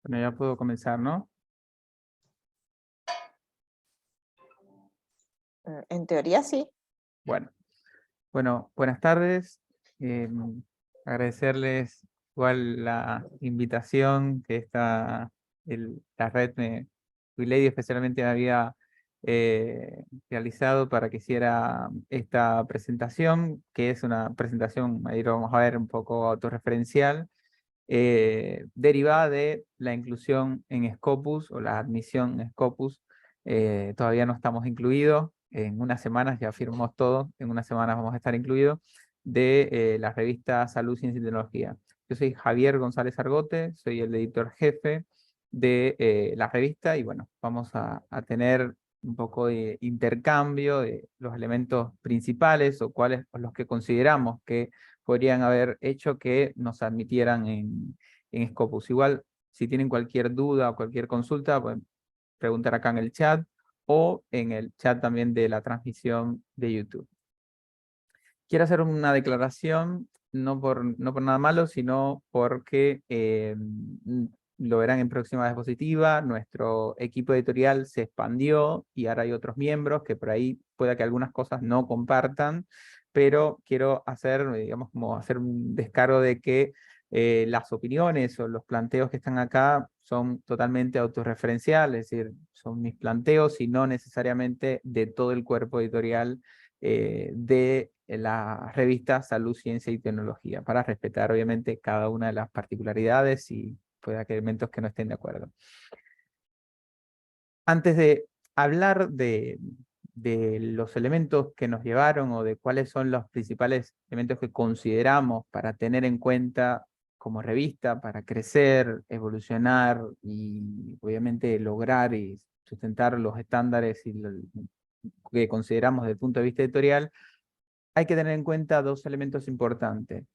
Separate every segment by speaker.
Speaker 1: Bueno, ya puedo comenzar, ¿no?
Speaker 2: En teoría sí.
Speaker 1: Bueno, buenas tardes. Eh, Agradecerles igual la invitación que la red WeLady especialmente me había realizado para que hiciera esta presentación, que es una presentación, ahí lo vamos a ver, un poco autorreferencial, derivada de la inclusión en Scopus o la admisión en Scopus. Todavía no estamos incluidos, en unas semanas ya firmamos todo, en unas semanas vamos a estar incluidos, de la revista Salud, Ciencia y Tecnología. Yo soy Javier González Argote, soy el editor jefe de la revista y bueno, vamos a tener un poco de intercambio de los elementos principales o cuáles o los que consideramos que podrían haber hecho que nos admitieran en Scopus. Igual, si tienen cualquier duda o cualquier consulta, pueden preguntar acá en el chat o en el chat también de la transmisión de YouTube. Quiero hacer una declaración, no por nada malo, sino porque lo verán en próxima diapositiva, nuestro equipo editorial se expandió y ahora hay otros miembros que por ahí pueda que algunas cosas no compartan, pero quiero hacer, digamos, como hacer un descargo de que las opiniones o los planteos que están acá son totalmente autorreferenciales, es decir, son mis planteos y no necesariamente de todo el cuerpo editorial de la revista Salud, Ciencia y Tecnología, para respetar obviamente cada una de las particularidades y puede que elementos que no estén de acuerdo. Antes de hablar de los elementos que nos llevaron o de cuáles son los principales elementos que consideramos para tener en cuenta como revista, para crecer, evolucionar y obviamente lograr y sustentar los estándares que consideramos desde el punto de vista editorial, hay que tener en cuenta dos elementos importantes.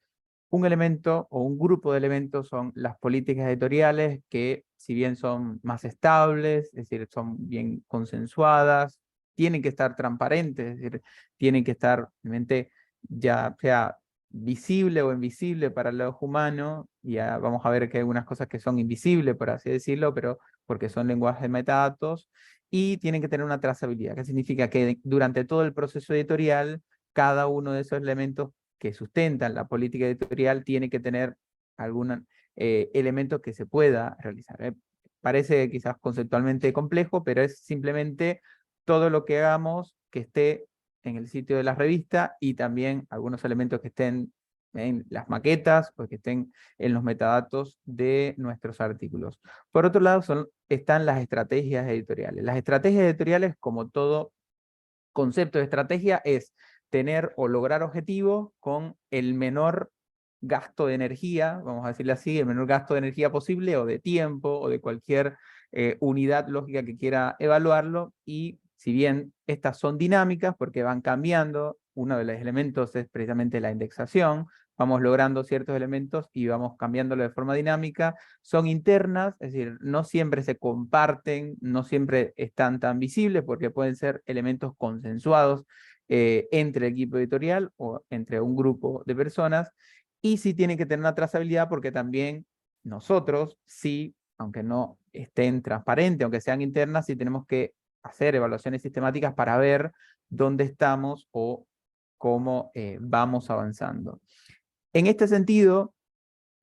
Speaker 1: Un elemento o un grupo de elementos son las políticas editoriales que, si bien son más estables, es decir, son bien consensuadas, tienen que estar transparentes, es decir, tienen que estar realmente ya sea visible o invisible para el ojo humano. Ya vamos a ver que hay algunas cosas que son invisibles, por así decirlo, pero porque son lenguajes de metadatos, y tienen que tener una trazabilidad, que significa que durante todo el proceso editorial, cada uno de esos elementos que sustentan la política editorial tiene que tener algún elemento que se pueda realizar. Parece quizás conceptualmente complejo, pero es simplemente todo lo que hagamos que esté en el sitio de la revista y también algunos elementos que estén en las maquetas o que estén en los metadatos de nuestros artículos. Por otro lado, están las estrategias editoriales. Las estrategias editoriales, como todo concepto de estrategia, es tener o lograr objetivos con el menor gasto de energía, vamos a decirle así, el menor gasto de energía posible, o de tiempo, o de cualquier unidad lógica que quiera evaluarlo, y si bien estas son dinámicas, porque van cambiando, uno de los elementos es precisamente la indexación, vamos logrando ciertos elementos y vamos cambiándolo de forma dinámica, son internas, es decir, no siempre se comparten, no siempre están tan visibles, porque pueden ser elementos consensuados entre el equipo editorial o entre un grupo de personas, y sí tienen que tener una trazabilidad porque también nosotros, sí, aunque no estén transparentes, aunque sean internas, sí tenemos que hacer evaluaciones sistemáticas para ver dónde estamos o cómo vamos avanzando. En este sentido,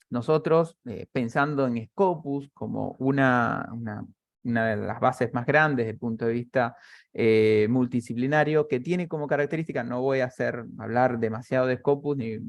Speaker 1: nosotros, pensando en Scopus como una de las bases más grandes desde el punto de vista multidisciplinario, que tiene como característica, no voy a hablar demasiado de Scopus ni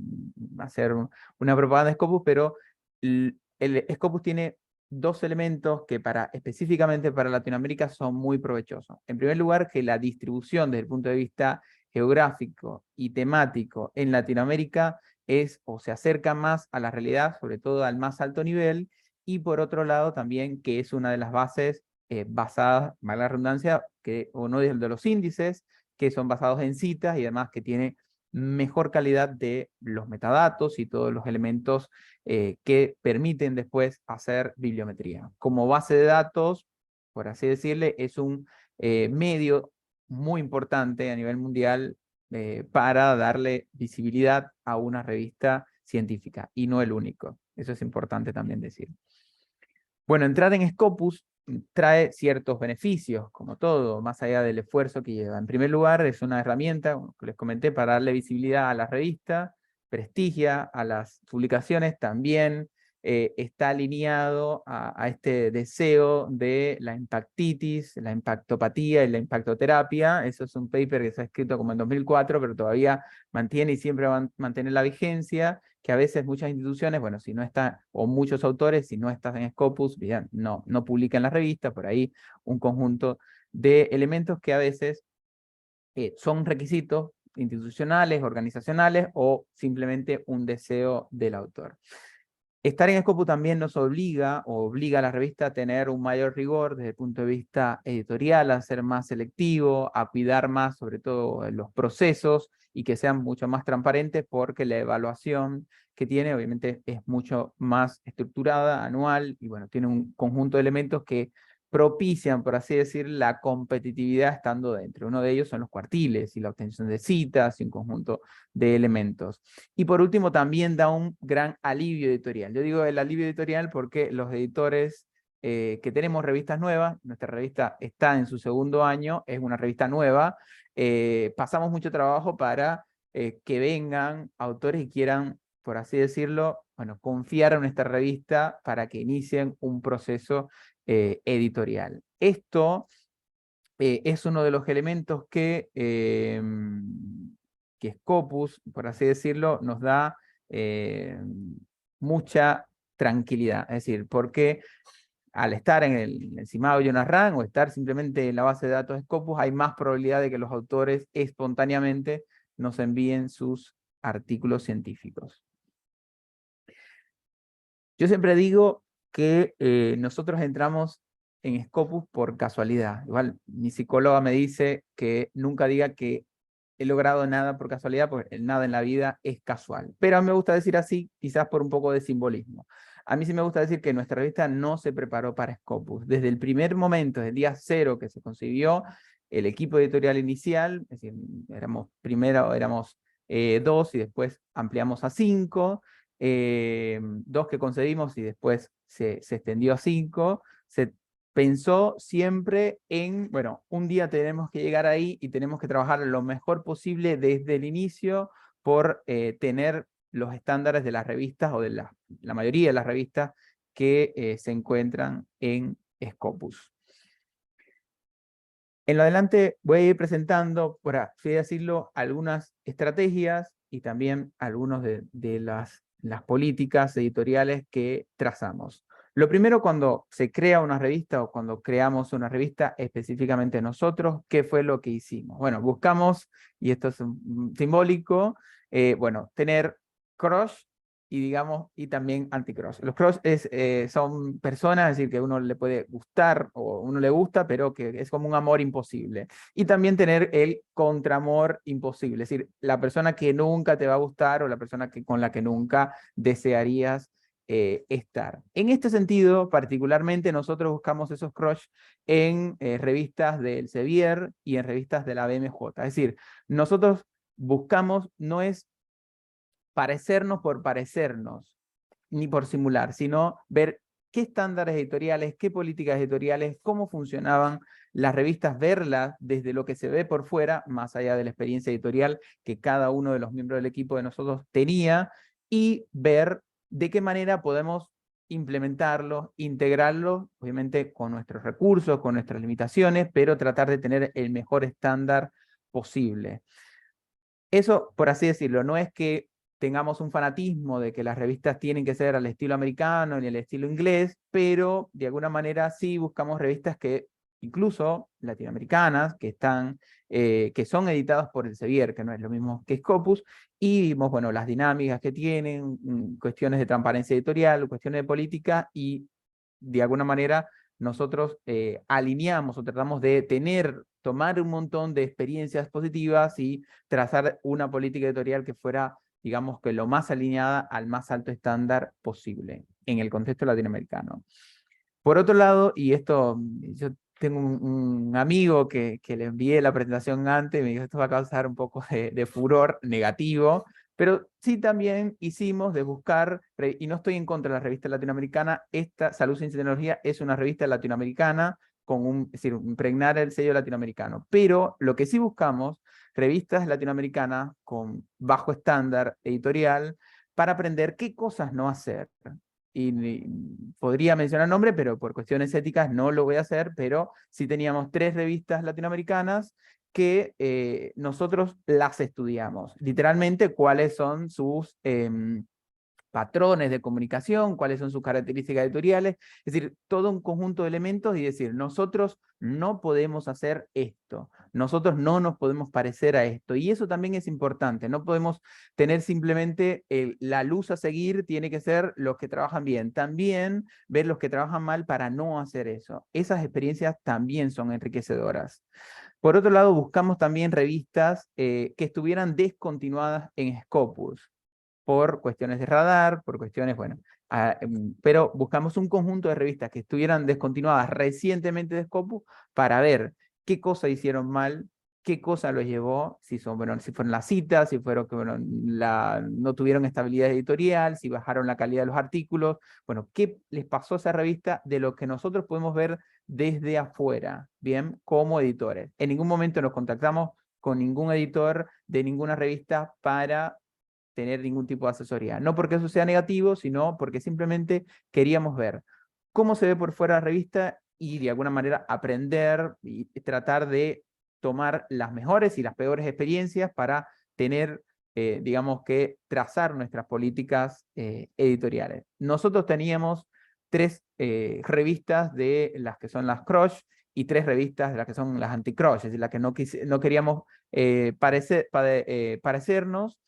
Speaker 1: hacer una propaganda de Scopus, pero el Scopus tiene dos elementos que específicamente para Latinoamérica son muy provechosos. En primer lugar, que la distribución desde el punto de vista geográfico y temático en Latinoamérica es o se acerca más a la realidad, sobre todo al más alto nivel, y por otro lado también que es una de las bases basadas, mala redundancia, que uno de los índices que son basados en citas y además que tiene mejor calidad de los metadatos y todos los elementos que permiten después hacer bibliometría. Como base de datos, por así decirle, es un medio muy importante a nivel mundial para darle visibilidad a una revista científica, y no el único. Eso es importante también decir. Bueno, entrar en Scopus trae ciertos beneficios, como todo, más allá del esfuerzo que lleva. En primer lugar, es una herramienta, como les comenté, para darle visibilidad a la revista, prestigia a las publicaciones, también está alineado a este deseo de la impactitis, la impactopatía y la impactoterapia. Eso es un paper que se ha escrito como en 2004, pero todavía mantiene y siempre va a mantener la vigencia, que a veces muchas instituciones, bueno, si no está, o muchos autores, si no estás en Scopus, bien, no publican la revista, por ahí un conjunto de elementos que a veces son requisitos institucionales, organizacionales, o simplemente un deseo del autor. Estar en Scopus también nos obliga, o obliga a la revista a tener un mayor rigor desde el punto de vista editorial, a ser más selectivo, a cuidar más sobre todo los procesos y que sean mucho más transparentes, porque la evaluación que tiene obviamente es mucho más estructurada, anual, y bueno, tiene un conjunto de elementos que propician, por así decir, la competitividad estando dentro. Uno de ellos son los cuartiles y la obtención de citas y un conjunto de elementos. Y por último, también da un gran alivio editorial. Yo digo el alivio editorial porque los editores que tenemos revistas nuevas, nuestra revista está en su segundo año, es una revista nueva, pasamos mucho trabajo para que vengan autores y quieran, por así decirlo, bueno, confiar en nuestra revista para que inicien un proceso editorial. Esto es uno de los elementos que Scopus, por así decirlo, nos da mucha tranquilidad. Es decir, porque al estar en el CIMAO y UNARRAN, o estar simplemente en la base de datos de Scopus, hay más probabilidad de que los autores espontáneamente nos envíen sus artículos científicos. Yo siempre digo que nosotros entramos en Scopus por casualidad. Igual mi psicóloga me dice que nunca diga que he logrado nada por casualidad, porque el nada en la vida es casual. Pero a mí me gusta decir así, quizás por un poco de simbolismo. A mí sí me gusta decir que nuestra revista no se preparó para Scopus. Desde el primer momento, desde el día cero que se concibió, el equipo editorial inicial, es decir, primero éramos 2 y después ampliamos a 5, 2 que concedimos y después se extendió a 5, se pensó siempre en, bueno, un día tenemos que llegar ahí y tenemos que trabajar lo mejor posible desde el inicio por tener los estándares de las revistas, o de la mayoría de las revistas que se encuentran en Scopus. En lo adelante voy a ir presentando, por así decirlo, algunas estrategias y también algunas de las políticas editoriales que trazamos. Lo primero, cuando se crea una revista o cuando creamos una revista específicamente nosotros, ¿qué fue lo que hicimos? Bueno, buscamos, y esto es simbólico, bueno, tener crush y digamos, y también anti-crush. Los crush son personas, es decir, que uno le puede gustar o uno le gusta, pero que es como un amor imposible. Y también tener el contraamor imposible, es decir, la persona que nunca te va a gustar o la persona con la que nunca desearías estar. En este sentido, particularmente, nosotros buscamos esos crush en revistas del Sevier y en revistas de la BMJ. Es decir, nosotros buscamos, no es parecernos por parecernos, ni por simular, sino ver qué estándares editoriales, qué políticas editoriales, cómo funcionaban las revistas, verlas desde lo que se ve por fuera, más allá de la experiencia editorial que cada uno de los miembros del equipo de nosotros tenía, y ver de qué manera podemos implementarlos, integrarlos, obviamente con nuestros recursos, con nuestras limitaciones, pero tratar de tener el mejor estándar posible. Eso, por así decirlo, no es que tengamos un fanatismo de que las revistas tienen que ser al estilo americano ni al estilo inglés, pero de alguna manera sí buscamos revistas que, incluso latinoamericanas, que son editadas por el Sevier, que no es lo mismo que Scopus, y vimos, bueno, las dinámicas que tienen, cuestiones de transparencia editorial, cuestiones de política, y de alguna manera nosotros alineamos o tratamos de tomar un montón de experiencias positivas y trazar una política editorial que fuera, digamos, que lo más alineada al más alto estándar posible en el contexto latinoamericano. Por otro lado, y esto, yo tengo un amigo que le envié la presentación antes y me dijo, esto va a causar un poco de furor negativo, Pero sí también hicimos de buscar, y no estoy en contra de la revista latinoamericana, esta Salud, Ciencia y Tecnología es una revista latinoamericana, es decir, impregnar el sello latinoamericano. Pero lo que sí buscamos, revistas latinoamericanas con bajo estándar editorial, para aprender qué cosas no hacer. Y podría mencionar nombre, pero por cuestiones éticas no lo voy a hacer, pero sí teníamos 3 revistas latinoamericanas que nosotros las estudiamos. Literalmente, cuáles son sus patrones de comunicación, cuáles son sus características editoriales, es decir, todo un conjunto de elementos y decir, nosotros no podemos hacer esto, nosotros no nos podemos parecer a esto, y eso también es importante, no podemos tener simplemente la luz a seguir, tiene que ser los que trabajan bien, también ver los que trabajan mal para no hacer eso. Esas experiencias también son enriquecedoras. Por otro lado, buscamos también revistas que estuvieran descontinuadas en Scopus, por cuestiones de radar, por cuestiones, bueno, pero buscamos un conjunto de revistas que estuvieran descontinuadas recientemente de Scopus para ver qué cosa hicieron mal, qué cosa los llevó, si son, bueno, si fueron las citas, si fueron que bueno, no tuvieron estabilidad editorial, si bajaron la calidad de los artículos, bueno, qué les pasó a esa revista de lo que nosotros podemos ver desde afuera, bien, como editores. En ningún momento nos contactamos con ningún editor de ninguna revista para tener ningún tipo de asesoría. No porque eso sea negativo, sino porque simplemente queríamos ver cómo se ve por fuera la revista y de alguna manera aprender y tratar de tomar las mejores y las peores experiencias para tener, digamos que, trazar nuestras políticas editoriales. Nosotros teníamos 3 revistas de las que son las Crush y 3 revistas de las que son las anti-Crush, es decir, las que no queríamos parecernos,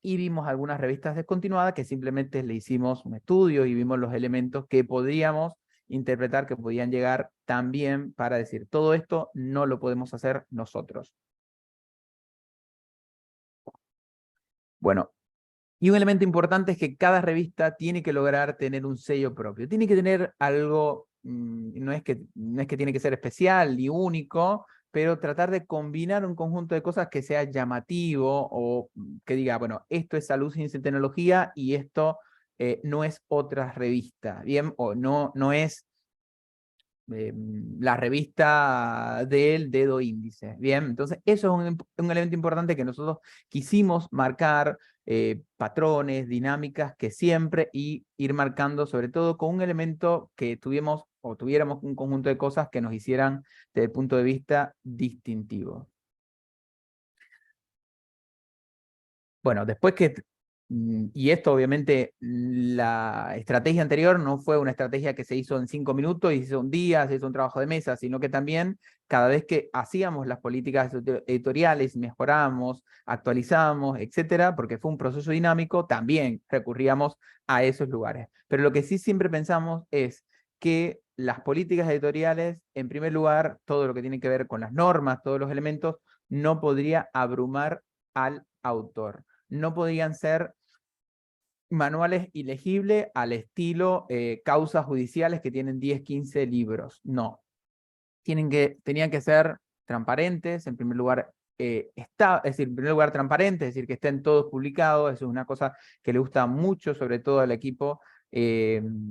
Speaker 1: y vimos algunas revistas descontinuadas que simplemente le hicimos un estudio y vimos los elementos que podríamos interpretar, que podían llegar también para decir, todo esto no lo podemos hacer nosotros. Bueno, y un elemento importante es que cada revista tiene que lograr tener un sello propio. Tiene que tener algo, no es que tiene que ser especial ni único, pero tratar de combinar un conjunto de cosas que sea llamativo o que diga, bueno, esto es Salud, Ciencia y Tecnología y esto no es otra revista, ¿bien? O no es la revista del dedo índice. Bien, entonces eso es un elemento importante que nosotros quisimos marcar, patrones, dinámicas que siempre y ir marcando, sobre todo con un elemento que tuviéramos un conjunto de cosas que nos hicieran desde el punto de vista distintivo. Bueno, después y esto obviamente, la estrategia anterior no fue una estrategia que se hizo en 5 minutos y se hizo un día, se hizo un trabajo de mesa, sino que también cada vez que hacíamos las políticas editoriales, mejoramos, actualizamos, etcétera, porque fue un proceso dinámico, también recurríamos a esos lugares. Pero lo que sí siempre pensamos es que las políticas editoriales, en primer lugar, todo lo que tiene que ver con las normas, todos los elementos, no podría abrumar al autor. No podían ser manuales ilegibles al estilo causas judiciales que tienen 10, 15 libros. No. Tenían que ser transparentes, en primer lugar, es decir, en primer lugar transparentes, es decir, que estén todos publicados. Eso es una cosa que le gusta mucho, sobre todo al equipo,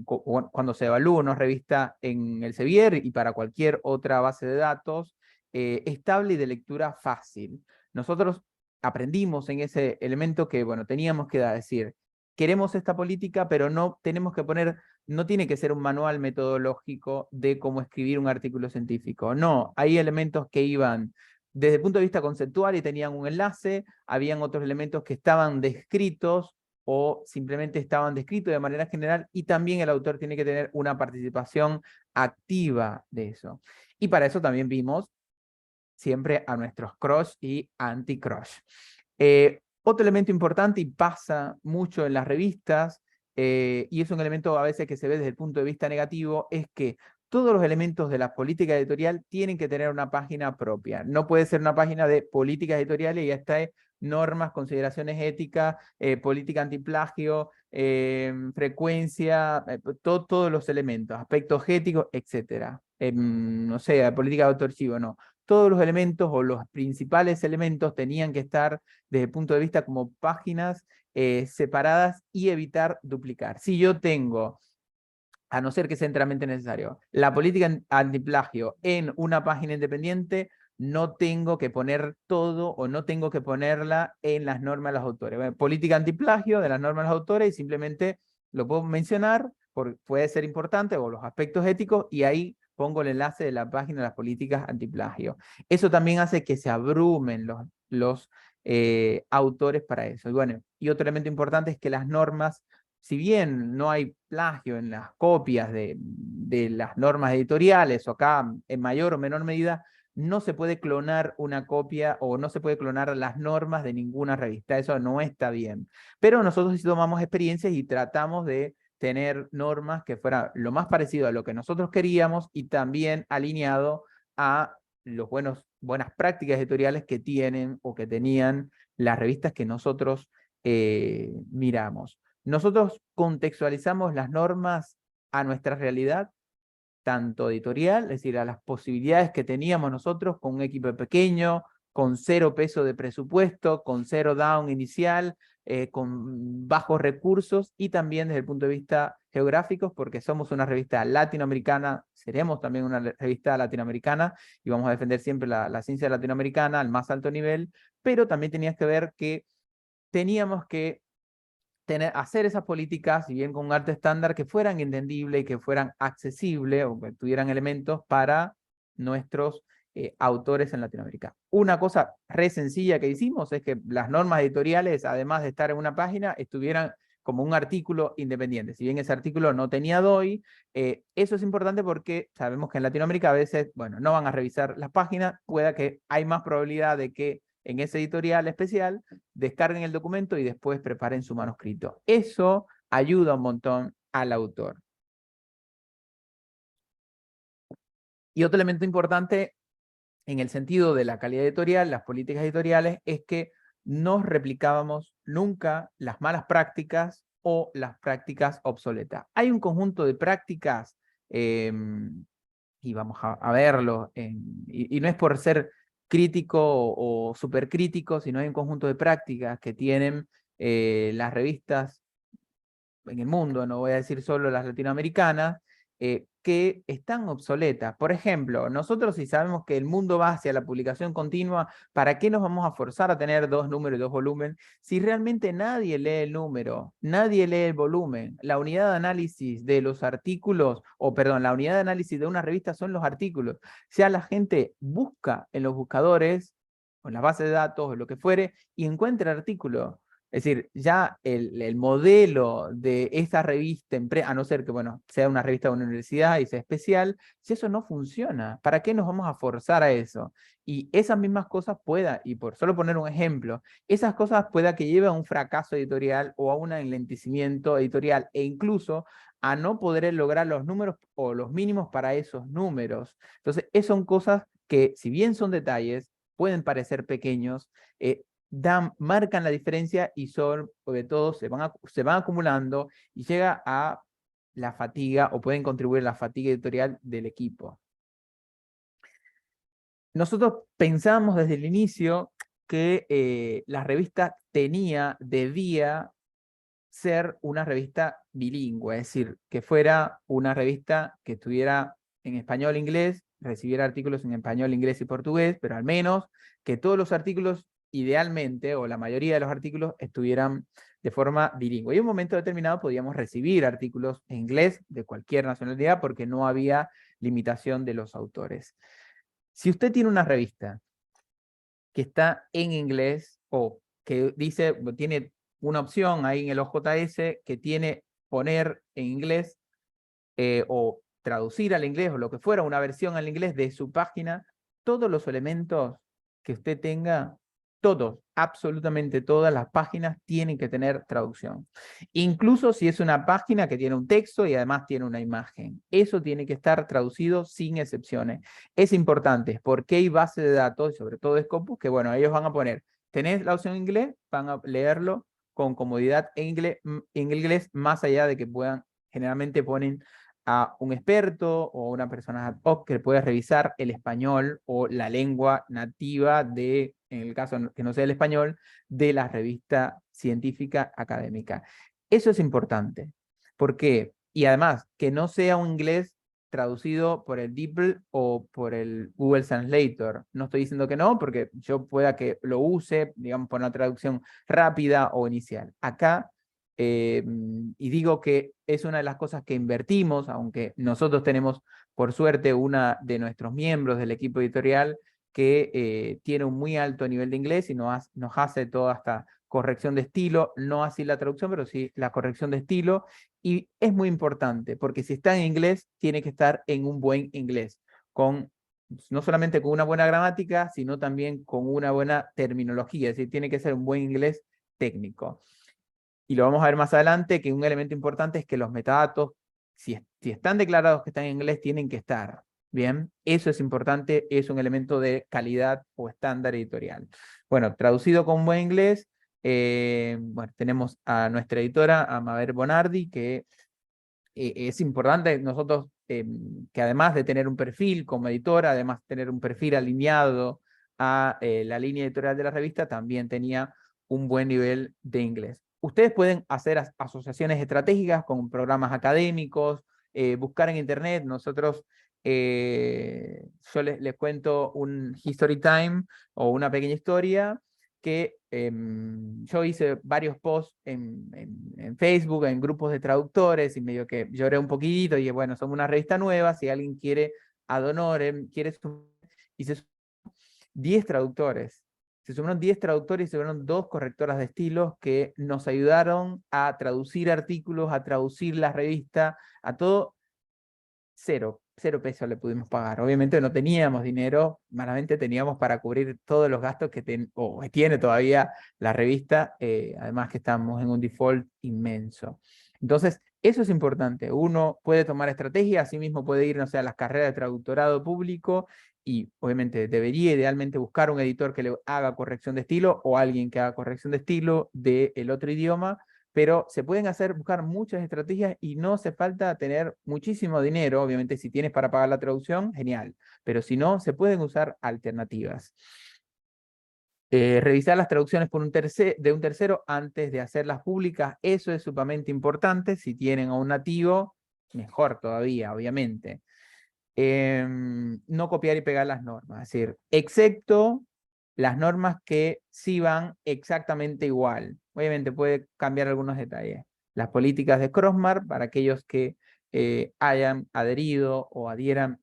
Speaker 1: cuando se evalúa una revista en el Sevier y para cualquier otra base de datos, estable y de lectura fácil. Nosotros aprendimos en ese elemento que, bueno, teníamos que decir, queremos esta política, pero no tenemos que poner, no tiene que ser un manual metodológico de cómo escribir un artículo científico. No, hay elementos que iban desde el punto de vista conceptual y tenían un enlace, habían otros elementos que estaban descritos o simplemente estaban descritos de manera general, y también el autor tiene que tener una participación activa de eso. Y para eso también vimos siempre a nuestros crush y anti-crush. Otro elemento importante y pasa mucho en las revistas, y es un elemento a veces que se ve desde el punto de vista negativo, es que todos los elementos de la política editorial tienen que tener una página propia. No puede ser una página de políticas editoriales y ya está normas, consideraciones éticas, política antiplagio, frecuencia, todos los elementos, aspectos éticos, etc. No sé, política de autorchivo, no. todos los elementos o los principales elementos tenían que estar desde el punto de vista como páginas separadas y evitar duplicar. Si yo tengo, a no ser que sea enteramente necesario, la política antiplagio en una página independiente, no tengo que poner todo o no tengo que ponerla en las normas de los autores. Bueno, política antiplagio de las normas de los autores y simplemente lo puedo mencionar, porque puede ser importante, o los aspectos éticos, y ahí pongo el enlace de la página de las políticas antiplagio. Eso también hace que se abrumen los autores para eso. Y bueno, y otro elemento importante es que las normas, si bien no hay plagio en las copias de las normas editoriales, o acá en mayor o menor medida, no se puede clonar una copia o no se puede clonar las normas de ninguna revista. Eso no está bien. Pero nosotros sí tomamos experiencias y tratamos de tener normas que fueran lo más parecido a lo que nosotros queríamos y también alineado a los buenas prácticas editoriales que tienen o que tenían las revistas que nosotros miramos. Nosotros contextualizamos las normas a nuestra realidad, tanto editorial, es decir, a las posibilidades que teníamos nosotros con un equipo pequeño, con 0 peso de presupuesto, con 0 down inicial, con bajos recursos, y también desde el punto de vista geográfico, porque somos una revista latinoamericana, seremos también una revista latinoamericana, y vamos a defender siempre la ciencia latinoamericana al más alto nivel, pero también tenías que ver que teníamos que hacer esas políticas, si bien con un alto estándar, que fueran entendibles y que fueran accesibles o que tuvieran elementos para nuestros autores en Latinoamérica. Una cosa re sencilla que hicimos es que las normas editoriales, además de estar en una página, estuvieran como un artículo independiente. Si bien ese artículo no tenía DOI, eso es importante porque sabemos que en Latinoamérica a veces, bueno, no van a revisar las páginas, pueda que hay más probabilidad de que en ese editorial especial descarguen el documento y después preparen su manuscrito. Eso ayuda un montón al autor. Y otro elemento importante en el sentido de la calidad editorial, las políticas editoriales, es que no replicábamos nunca las malas prácticas o las prácticas obsoletas. Hay un conjunto de prácticas, y vamos a verlo, y no es por ser crítico o supercrítico, sino hay un conjunto de prácticas que tienen las revistas en el mundo, no voy a decir solo las latinoamericanas, que están obsoletas. Por ejemplo, nosotros si sabemos que el mundo va hacia la publicación continua, ¿para qué nos vamos a forzar a tener 2 números y 2 volúmenes si realmente nadie lee el número, nadie lee el volumen? La unidad de análisis de los artículos, o perdón, la unidad de análisis de una revista son los artículos. O sea, la gente busca en los buscadores, o en las bases de datos, o lo que fuere, y encuentra artículos. Es decir, ya el modelo de esta revista, a no ser que bueno, sea una revista de una universidad y sea especial, si eso no funciona, ¿para qué nos vamos a forzar a eso? Y esas mismas cosas pueda, y por solo poner un ejemplo, esas cosas pueda que lleve a un fracaso editorial o a un enlentecimiento editorial, e incluso a no poder lograr los números o los mínimos para esos números. Entonces, esas son cosas que, si bien son detalles, pueden parecer pequeños, marcan la diferencia y son, sobre todo, se van acumulando y llega a la fatiga o pueden contribuir a la fatiga editorial del equipo. Nosotros pensamos desde el inicio que la revista debía ser una revista bilingüe, es decir, que fuera una revista que estuviera en español e inglés, recibiera artículos en español, inglés y portugués, pero al menos que todos los artículos, idealmente, o la mayoría de los artículos, estuvieran de forma bilingüe. Y en un momento determinado podíamos recibir artículos en inglés de cualquier nacionalidad porque no había limitación de los autores. Si usted tiene una revista que está en inglés o que tiene una opción ahí en el OJS que tiene poner en inglés o traducir al inglés o lo que fuera, una versión al inglés de su página, todos los elementos que usted tenga, todos, absolutamente todas las páginas tienen que tener traducción. Incluso si es una página que tiene un texto y además tiene una imagen. Eso tiene que estar traducido sin excepciones. Es importante porque hay base de datos, y sobre todo de Scopus, que bueno, ellos van a poner, tenés la opción en inglés, van a leerlo con comodidad en inglés, más allá de que puedan, generalmente ponen a un experto o una persona ad hoc que puede revisar el español o la lengua nativa de, en el caso que no sea el español, de la revista científica académica. Eso es importante. ¿Por qué? Y además, que no sea un inglés traducido por el DeepL o por el Google Translator. No estoy diciendo que no, porque yo pueda que lo use, digamos, por una traducción rápida o inicial. Acá, y digo que es una de las cosas que invertimos, aunque nosotros tenemos, por suerte, una de nuestros miembros del equipo editorial que tiene un muy alto nivel de inglés y nos hace toda esta corrección de estilo, no así la traducción, pero sí la corrección de estilo, y es muy importante, porque si está en inglés, tiene que estar en un buen inglés, no solamente con una buena gramática, sino también con una buena terminología, es decir, tiene que ser un buen inglés técnico. Y lo vamos a ver más adelante, que un elemento importante es que los metadatos, si están declarados que están en inglés, tienen que estar. Bien, eso es importante, es un elemento de calidad o estándar editorial. Bueno, traducido con buen inglés, bueno, tenemos a nuestra editora, a Mabel Bonardi, que es importante nosotros, que además de tener un perfil como editora, además de tener un perfil alineado a la línea editorial de la revista, también tenía un buen nivel de inglés. Ustedes pueden hacer asociaciones estratégicas con programas académicos, buscar en internet. Nosotros, yo les cuento un history time o una pequeña historia que yo hice varios posts en Facebook, en grupos de traductores, y medio que lloré un poquito, y dije, bueno, somos una revista nueva, si alguien quiere ad honorem, y se sumaron 10 traductores. Se sumaron 10 traductores y se sumaron 2 correctoras de estilos que nos ayudaron a traducir artículos, a traducir la revista, a todo. Cero pesos le pudimos pagar. Obviamente no teníamos dinero, malamente teníamos para cubrir todos los gastos que tiene todavía la revista, además que estamos en un default inmenso. Entonces, eso es importante. Uno puede tomar estrategia, así mismo puede ir, no sé, a las carreras de traductorado público, y obviamente debería idealmente buscar un editor que le haga corrección de estilo o alguien que haga corrección de estilo del otro idioma, pero se pueden buscar muchas estrategias y no hace falta tener muchísimo dinero. Obviamente, si tienes para pagar la traducción, genial, pero si no, se pueden usar alternativas. Revisar las traducciones de un tercero antes de hacerlas públicas, eso es sumamente importante. Si tienen a un nativo, mejor todavía, obviamente. No copiar y pegar las normas, es decir, excepto las normas que sí van exactamente igual. Obviamente puede cambiar algunos detalles. Las políticas de Crossmark, para aquellos que hayan adherido o adhieran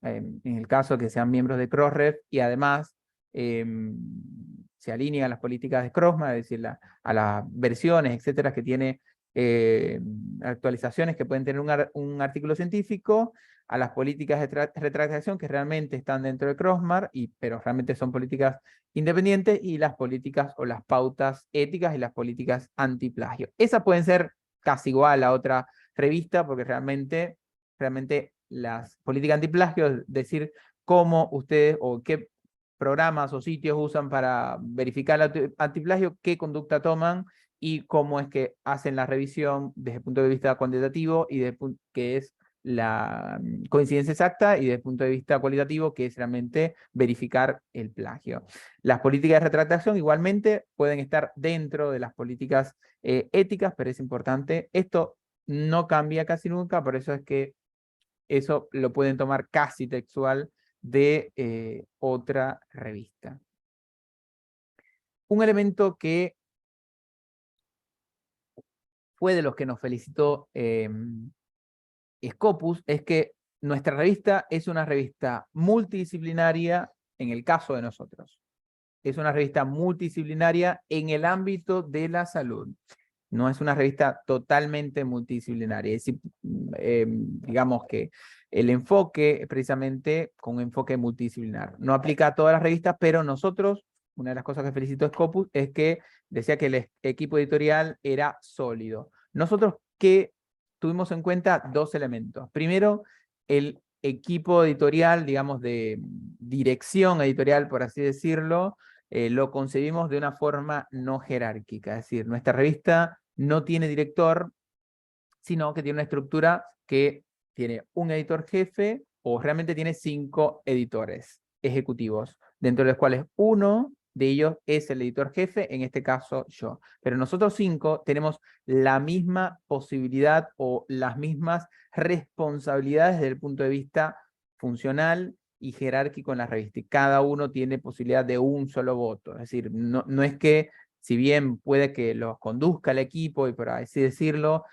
Speaker 1: en el caso que sean miembros de Crossref, y además se alinean a las políticas de Crossmark, es decir, a las versiones, etcétera, que tiene actualizaciones que pueden tener un artículo científico, a las políticas de retractación que realmente están dentro de Crossmark, pero realmente son políticas independientes, y las políticas o las pautas éticas y las políticas antiplagio. Esas pueden ser casi igual a otra revista, porque realmente las políticas antiplagio, es decir, cómo ustedes o qué programas o sitios usan para verificar el antiplagio, qué conducta toman y cómo es que hacen la revisión desde el punto de vista cuantitativo, y que es la coincidencia exacta, y desde el punto de vista cualitativo, que es realmente verificar el plagio. Las políticas de retractación igualmente pueden estar dentro de las políticas éticas, pero es importante. Esto no cambia casi nunca, por eso es que eso lo pueden tomar casi textual de otra revista. Un elemento que fue de los que nos felicitó Scopus es que nuestra revista es una revista multidisciplinaria en el caso de nosotros. Es una revista multidisciplinaria en el ámbito de la salud. No es una revista totalmente multidisciplinaria. Es decir, digamos que el enfoque es precisamente con un enfoque multidisciplinar. No aplica a todas las revistas, pero nosotros, una de las cosas que felicito a Scopus es que decía que el equipo editorial era sólido. Nosotros que tuvimos en cuenta 2 elementos. Primero, el equipo editorial, digamos, de dirección editorial, por así decirlo, lo concebimos de una forma no jerárquica. Es decir, nuestra revista no tiene director, sino que tiene una estructura que tiene un editor jefe o realmente tiene 5 editores ejecutivos, dentro de los cuales uno de ellos es el editor jefe, en este caso yo. Pero nosotros 5 tenemos la misma posibilidad o las mismas responsabilidades desde el punto de vista funcional y jerárquico en la revista. Y cada uno tiene posibilidad de un solo voto. Es decir, no es que, si bien puede que los conduzca el equipo y por así decirlo,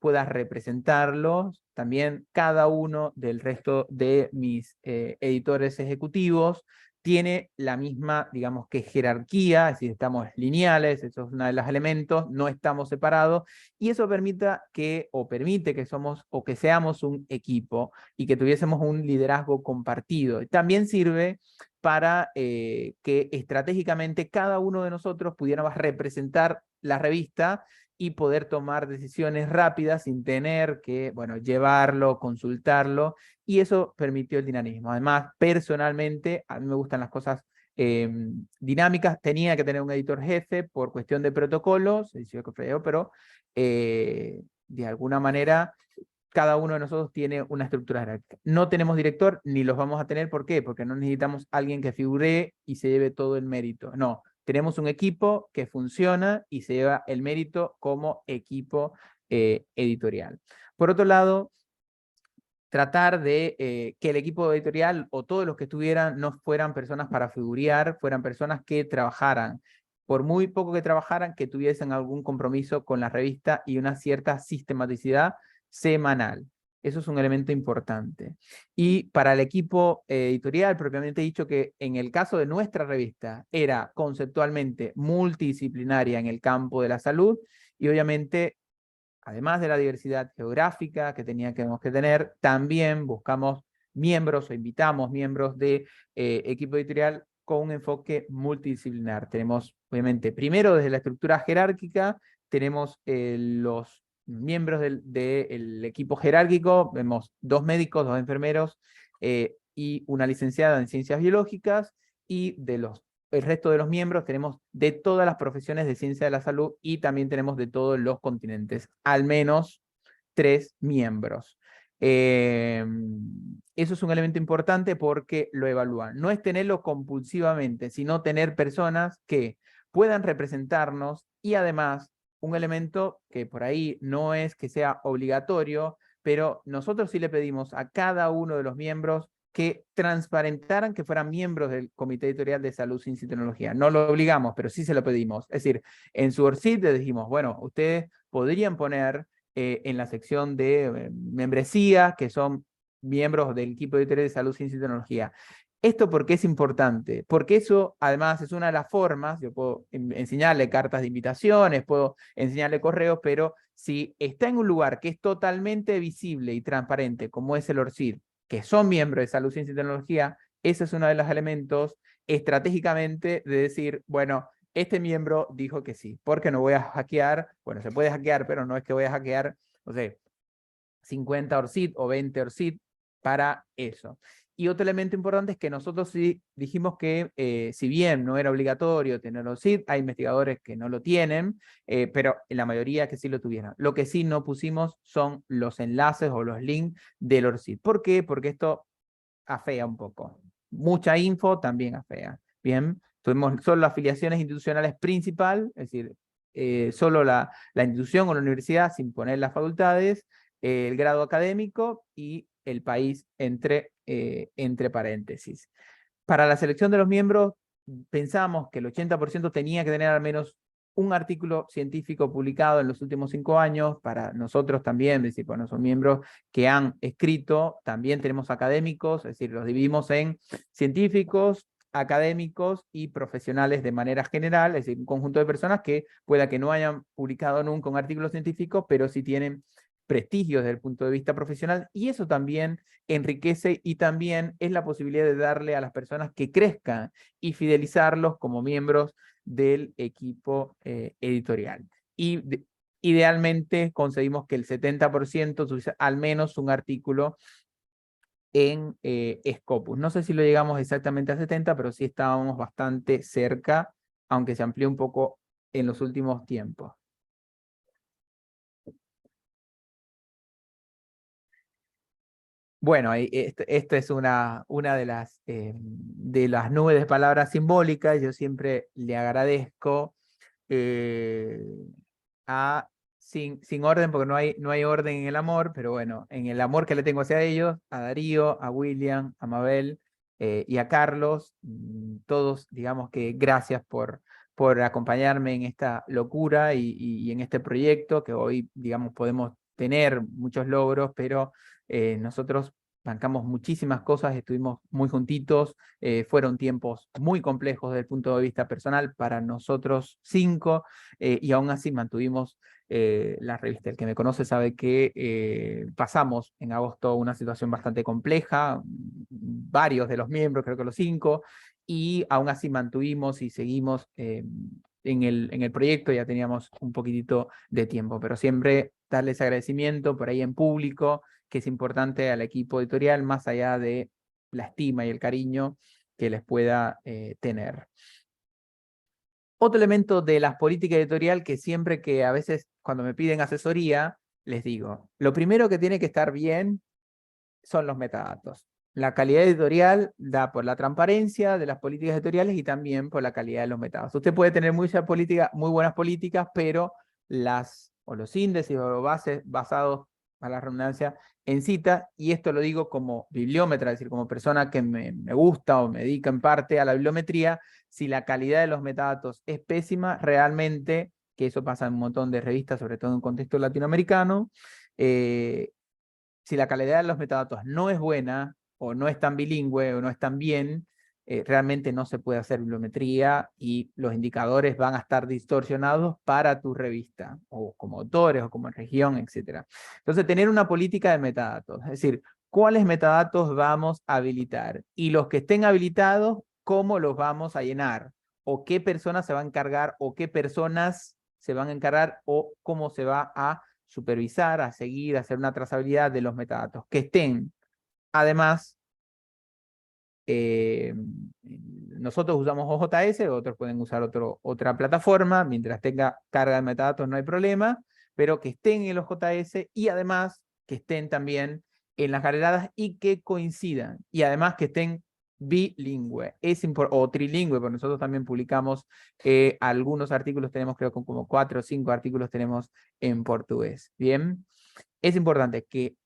Speaker 1: pueda representarlos, también cada uno del resto de mis editores ejecutivos tiene la misma, digamos que jerarquía, es decir, estamos lineales, eso es uno de los elementos, no estamos separados, y eso permite que somos o que seamos un equipo y que tuviésemos un liderazgo compartido. También sirve para que estratégicamente cada uno de nosotros pudiéramos representar la revista y poder tomar decisiones rápidas sin tener que, bueno, llevarlo, consultarlo, y eso permitió el dinamismo. Además, personalmente, a mí me gustan las cosas dinámicas, tenía que tener un editor jefe por cuestión de protocolos, pero de alguna manera cada uno de nosotros tiene una estructura jerárquica. No tenemos director, ni los vamos a tener. ¿Por qué? Porque no necesitamos alguien que figure y se lleve todo el mérito. No, tenemos un equipo que funciona y se lleva el mérito como equipo editorial. Por otro lado, tratar de que el equipo editorial o todos los que estuvieran no fueran personas para figurear, fueran personas que trabajaran, por muy poco que trabajaran, que tuviesen algún compromiso con la revista y una cierta sistematicidad semanal. Eso es un elemento importante. Y para el equipo editorial, propiamente dicho, que en el caso de nuestra revista era conceptualmente multidisciplinaria en el campo de la salud y obviamente, además de la diversidad geográfica que teníamos que tener, también buscamos miembros o invitamos miembros de equipo editorial con un enfoque multidisciplinar. Tenemos, obviamente, primero desde la estructura jerárquica, tenemos los miembros del equipo jerárquico, vemos 2 médicos, 2 enfermeros y una licenciada en ciencias biológicas, y el resto de los miembros tenemos de todas las profesiones de ciencia de la salud y también tenemos de todos los continentes, al menos 3 miembros. Eso es un elemento importante porque lo evalúan. No es tenerlo compulsivamente, sino tener personas que puedan representarnos y además un elemento que por ahí no es que sea obligatorio, pero nosotros sí le pedimos a cada uno de los miembros que transparentaran que fueran miembros del Comité Editorial de Salud, Ciencia y Tecnología. No lo obligamos, pero sí se lo pedimos. Es decir, en su ORCID le dijimos, bueno, ustedes podrían poner en la sección de membresía, que son miembros del equipo editorial de Salud, Ciencia y Tecnología. ¿Esto por qué es importante? Porque eso, además, es una de las formas. Yo puedo enseñarle cartas de invitaciones, puedo enseñarle correos, pero si está en un lugar que es totalmente visible y transparente, como es el ORCID, que son miembros de Salud, Ciencia y Tecnología, ese es uno de los elementos estratégicamente de decir, bueno, este miembro dijo que sí, porque no voy a hackear, bueno, se puede hackear, pero no es que voy a hackear, no sé, 50 ORCID o 20 ORCID para eso. Y otro elemento importante es que nosotros sí dijimos que si bien no era obligatorio tener ORCID, hay investigadores que no lo tienen, pero en la mayoría que sí lo tuvieran. Lo que sí no pusimos son los enlaces o los links del ORCID. ¿Por qué? Porque esto afea un poco. Mucha info también afea. Bien, tuvimos solo afiliaciones institucionales principal, es decir, solo la institución o la universidad sin poner las facultades, el grado académico y el país entre paréntesis. Para la selección de los miembros, pensamos que el 80% tenía que tener al menos un artículo científico publicado en los últimos 5 años. Para nosotros también, es decir, bueno, son miembros que han escrito, también tenemos académicos, es decir, los dividimos en científicos, académicos y profesionales de manera general, es decir, un conjunto de personas que pueda que no hayan publicado nunca un artículo científico, pero sí tienen prestigio desde el punto de vista profesional, y eso también enriquece y también es la posibilidad de darle a las personas que crezcan y fidelizarlos como miembros del equipo editorial. Y idealmente conseguimos que el 70% tuviese al menos un artículo en Scopus. No sé si lo llegamos exactamente a 70, pero sí estábamos bastante cerca, aunque se amplió un poco en los últimos tiempos. Bueno, esta es una de las nubes de palabras simbólicas. Yo siempre le agradezco eh, sin orden, porque no hay orden en el amor, pero bueno, en el amor que le tengo hacia ellos, a Darío, a William, a Mabel y a Carlos, todos, digamos que gracias por acompañarme en esta locura y en este proyecto que hoy, digamos, podemos tener muchos logros, pero nosotros bancamos muchísimas cosas, estuvimos muy juntitos, fueron tiempos muy complejos desde el punto de vista personal para nosotros 5, y aún así mantuvimos la revista. El que me conoce sabe que pasamos en agosto una situación bastante compleja, varios de los miembros, creo que los 5, y aún así mantuvimos y seguimos en el proyecto. Ya teníamos un poquitito de tiempo, pero siempre darles agradecimiento por ahí en público, que es importante al equipo editorial, más allá de la estima y el cariño que les pueda tener. Otro elemento de las políticas editorial que siempre que a veces cuando me piden asesoría, les digo, lo primero que tiene que estar bien son los metadatos. La calidad editorial da por la transparencia de las políticas editoriales y también por la calidad de los metadatos. Usted puede tener muy buenas políticas, pero los índices o los bases basados, a la redundancia, en cita, y esto lo digo como bibliómetra, es decir, como persona que me gusta o me dedica en parte a la bibliometría, si la calidad de los metadatos es pésima, realmente, que eso pasa en un montón de revistas, sobre todo en un contexto latinoamericano, si la calidad de los metadatos no es buena, o no es tan bilingüe, o no es tan bien, realmente no se puede hacer bibliometría y los indicadores van a estar distorsionados para tu revista, o como autores, o como región, etc. Entonces, tener una política de metadatos, es decir, cuáles metadatos vamos a habilitar, y los que estén habilitados, cómo los vamos a llenar, o qué personas se va a encargar, o qué personas se van a encargar, o cómo se va a supervisar, a seguir, a hacer una trazabilidad de los metadatos, que estén. Además, nosotros usamos OJS, otros pueden usar otra plataforma, mientras tenga carga de metadatos no hay problema, pero que estén en los OJS y además que estén también en las galeradas y que coincidan, y además que estén bilingüe, o trilingüe, porque nosotros también publicamos algunos artículos, tenemos creo que como 4 o 5 artículos tenemos en portugués. Bien, es importante que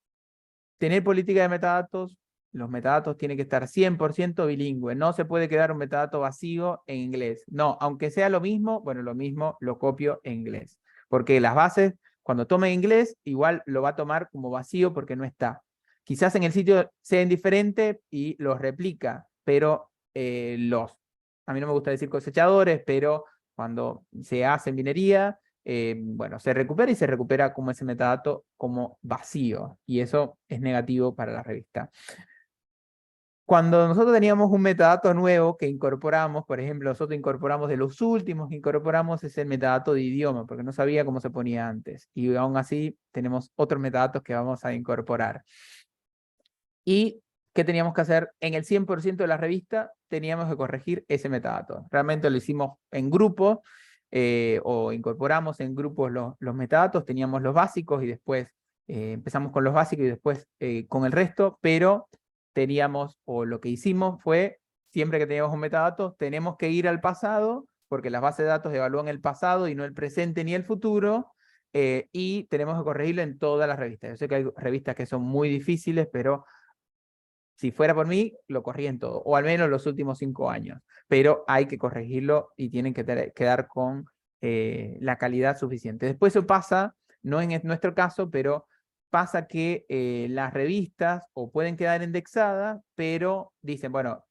Speaker 1: tener política de metadatos, los metadatos tienen que estar 100% bilingüe, no se puede quedar un metadato vacío en inglés, no, aunque sea lo mismo, bueno, lo mismo lo copio en inglés, porque las bases, cuando tome inglés, igual lo va a tomar como vacío porque no está. Quizás en el sitio sea indiferente y los replica, pero a mí no me gusta decir cosechadores, pero cuando se hace minería, bueno, se recupera y se recupera como ese metadato como vacío, y eso es negativo para la revista. Cuando nosotros teníamos un metadato nuevo que incorporamos, por ejemplo, nosotros incorporamos de los últimos que incorporamos es el metadato de idioma, porque no sabía cómo se ponía antes, y aún así tenemos otros metadatos que vamos a incorporar. ¿Y qué teníamos que hacer? En el 100% de la revista teníamos que corregir ese metadato. Realmente lo hicimos en grupo, o incorporamos en grupos los metadatos, teníamos los básicos y después empezamos con los básicos y después con el resto, pero teníamos, o lo que hicimos fue, siempre que teníamos un metadato, tenemos que ir al pasado, porque las bases de datos evalúan el pasado y no el presente ni el futuro, y tenemos que corregirlo en todas las revistas. Yo sé que hay revistas que son muy difíciles, pero si fuera por mí, lo corría en todo, o al menos los últimos 5 años, pero hay que corregirlo y tienen que quedar con la calidad suficiente. Después eso pasa, no en nuestro caso, pero pasa que las revistas o pueden quedar indexadas, pero dicen, bueno,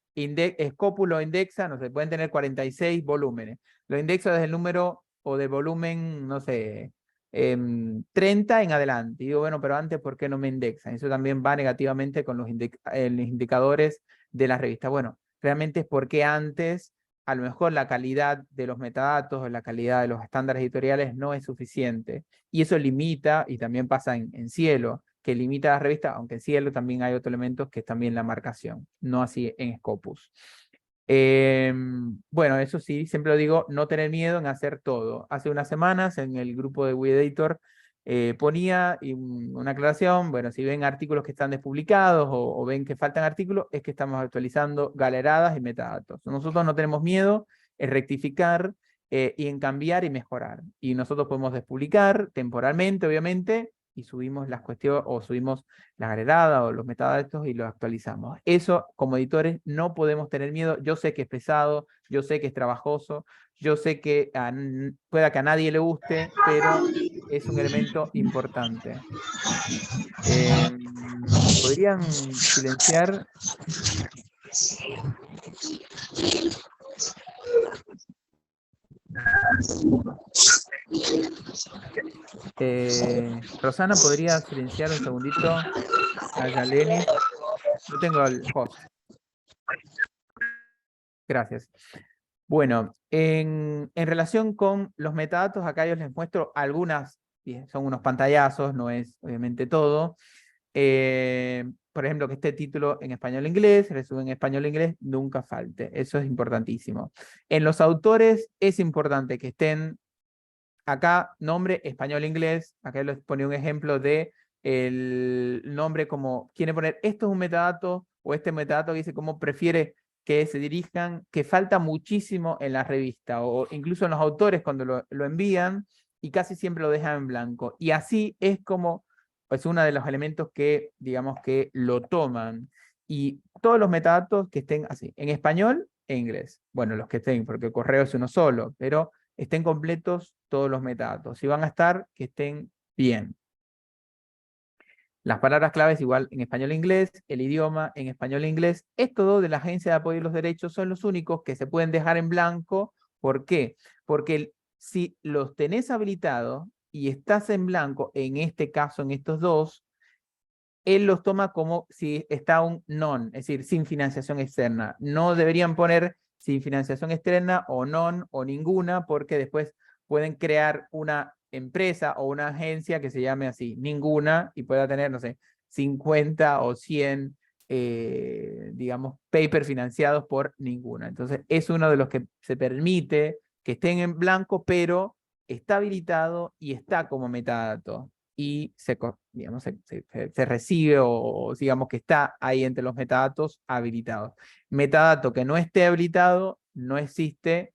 Speaker 1: Scopus indexa, no sé, pueden tener 46 volúmenes. Lo indexo desde el número o de volumen, no sé, 30 en adelante. Y digo, bueno, pero antes, ¿por qué no me indexan? Eso también va negativamente con los indicadores de la revista. Bueno, realmente es porque antes, a lo mejor la calidad de los metadatos o la calidad de los estándares editoriales no es suficiente. Y eso limita, y también pasa en Cielo, que limita la revista, aunque en Cielo también hay otros elementos que es también la marcación, no así en Scopus. Bueno, eso sí, siempre lo digo, no tener miedo en hacer todo. Hace unas semanas en el grupo de WeEditor ponía una aclaración, bueno, si ven artículos que están despublicados o ven que faltan artículos, es que estamos actualizando galeradas y metadatos. Nosotros no tenemos miedo en rectificar y en cambiar y mejorar. Y nosotros podemos despublicar temporalmente, obviamente, y subimos las cuestiones, o subimos la galerada o los metadatos y los actualizamos. Eso, como editores, no podemos tener miedo. Yo sé que es pesado, yo sé que es trabajoso, yo sé que pueda que a nadie le guste, pero es un elemento importante. ¿Podrían silenciar? Rosana, ¿podría silenciar un segundito a Yalenis? No tengo el host. Gracias. Bueno, en relación con los metadatos, acá yo les muestro algunas, son unos pantallazos, no es obviamente todo. Por ejemplo, que este título en español-inglés, resumen en español-inglés, nunca falte. Eso es importantísimo. En los autores es importante que estén acá nombre español-inglés. Acá les pone un ejemplo de el nombre como quiere poner esto es un metadato o este metadato que dice cómo prefiere que se dirijan, que falta muchísimo en la revista o incluso en los autores cuando lo envían y casi siempre lo dejan en blanco. Y así es como es uno de los elementos que digamos que lo toman. Y todos los metadatos que estén así, en español e inglés. Bueno, los que estén, porque el correo es uno solo, pero estén completos todos los metadatos. Si van a estar, que estén bien. Las palabras claves igual en español e inglés, el idioma en español e inglés. Estos dos de la Agencia de Apoyo a los Derechos son los únicos que se pueden dejar en blanco. ¿Por qué? Porque si los tenés habilitados y estás en blanco, en este caso, en estos dos, él los toma como si está un non, es decir, sin financiación externa. No deberían poner sin financiación externa o non o ninguna, porque después pueden crear una empresa o una agencia que se llame así, ninguna, y pueda tener, no sé, 50 o 100, digamos, papers financiados por ninguna. Entonces, es uno de los que se permite que estén en blanco, pero está habilitado y está como metadato y digamos, se recibe o digamos que está ahí entre los metadatos habilitados. Metadato que no esté habilitado no existe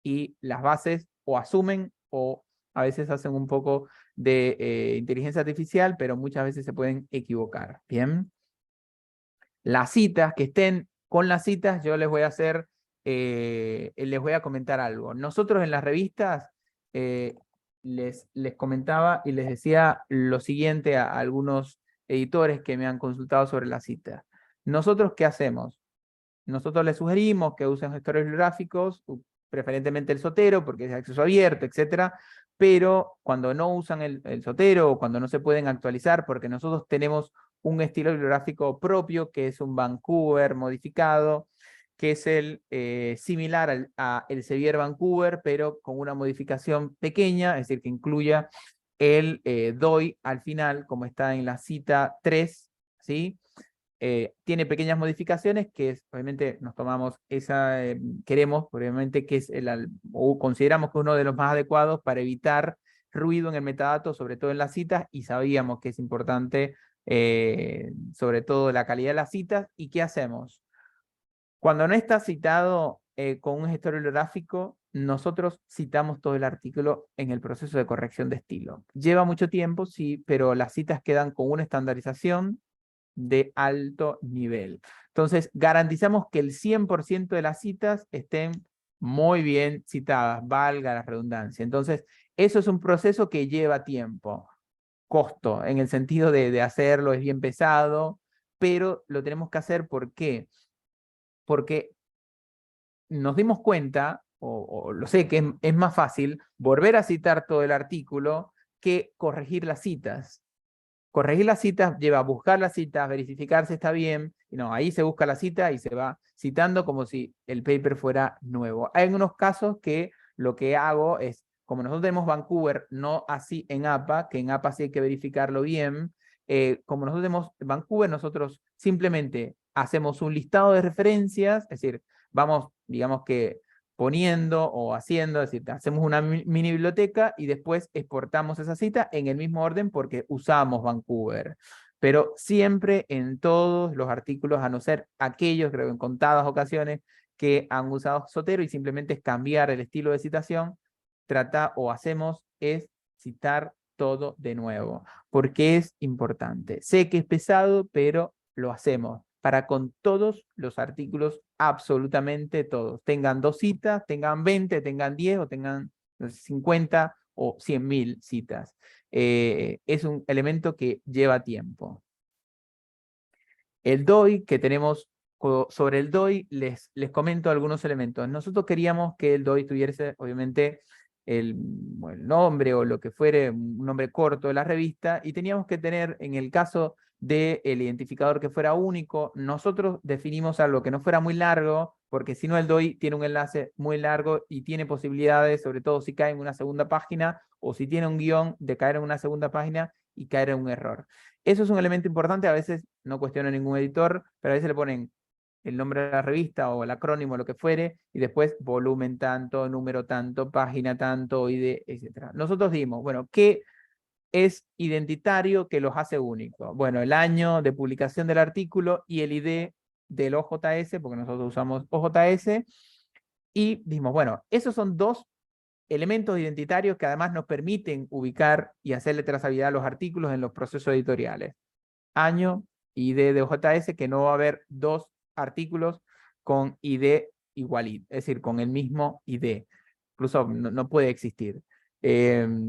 Speaker 1: y las bases o asumen o a veces hacen un poco de inteligencia artificial, pero muchas veces se pueden equivocar. Bien. Las citas, que estén con las citas, yo les voy a hacer, les voy a comentar algo. Nosotros en las revistas les comentaba y les decía lo siguiente a algunos editores que me han consultado sobre la cita. ¿Nosotros qué hacemos? Nosotros les sugerimos que usen gestores bibliográficos, preferentemente el Zotero, porque es de acceso abierto, etcétera, pero cuando no usan el Zotero o cuando no se pueden actualizar, porque nosotros tenemos un estilo bibliográfico propio, que es un Vancouver modificado, que es el similar a Elsevier Vancouver, pero con una modificación pequeña, es decir, que incluya el DOI al final, como está en la cita 3, ¿sí? Tiene pequeñas modificaciones que obviamente nos tomamos esa, queremos, obviamente que es o consideramos que es uno de los más adecuados para evitar ruido en el metadato, sobre todo en las citas, y sabíamos que es importante sobre todo la calidad de las citas. ¿Y qué hacemos? Cuando no está citado con un gestor bibliográfico, nosotros citamos todo el artículo en el proceso de corrección de estilo. Lleva mucho tiempo, sí, pero las citas quedan con una estandarización de alto nivel. Entonces, garantizamos que el 100% de las citas estén muy bien citadas, valga la redundancia. Entonces, eso es un proceso que lleva tiempo, costo, en el sentido de hacerlo, es bien pesado, pero lo tenemos que hacer. ¿Por qué? Porque nos dimos cuenta, o lo sé, que es más fácil volver a citar todo el artículo que corregir las citas. Corregir las citas lleva a buscar las citas, verificar si está bien, y no, ahí se busca la cita y se va citando como si el paper fuera nuevo. Hay algunos casos que lo que hago es, como nosotros tenemos Vancouver, no así en APA, que en APA sí hay que verificarlo bien, como nosotros tenemos Vancouver, nosotros simplemente hacemos un listado de referencias, es decir, vamos, digamos que poniendo o haciendo, es decir, hacemos una mini biblioteca y después exportamos esa cita en el mismo orden porque usamos Vancouver. Pero siempre en todos los artículos, a no ser aquellos, creo que en contadas ocasiones, que han usado Zotero y simplemente es cambiar el estilo de citación, hacemos es citar todo de nuevo, porque es importante. Sé que es pesado, pero lo hacemos para con todos los artículos, absolutamente todos. Tengan 2 citas, tengan 20, tengan 10 o tengan 50 o 100.000 citas. Es un elemento que lleva tiempo. El DOI que tenemos, sobre el DOI les comento algunos elementos. Nosotros queríamos que el DOI tuviese, obviamente, el nombre o lo que fuere, un nombre corto de la revista, y teníamos que tener, en el caso del identificador que fuera único, nosotros definimos algo que no fuera muy largo, porque si no el DOI tiene un enlace muy largo y tiene posibilidades, sobre todo si cae en una segunda página o si tiene un guión, de caer en una segunda página y caer en un error. Eso es un elemento importante, a veces no cuestiona ningún editor, pero a veces le ponen el nombre de la revista o el acrónimo, lo que fuere, y después volumen tanto, número tanto, página tanto, ID, etc. Nosotros dimos, bueno, ¿qué es identitario que los hace únicos? Bueno, el año de publicación del artículo y el ID del OJS, porque nosotros usamos OJS, y dijimos, bueno, esos son 2 elementos identitarios que además nos permiten ubicar y hacerle trazabilidad a los artículos en los procesos editoriales. Año, ID de OJS, que no va a haber 2 artículos con ID igualito, es decir, con el mismo ID. Incluso no puede existir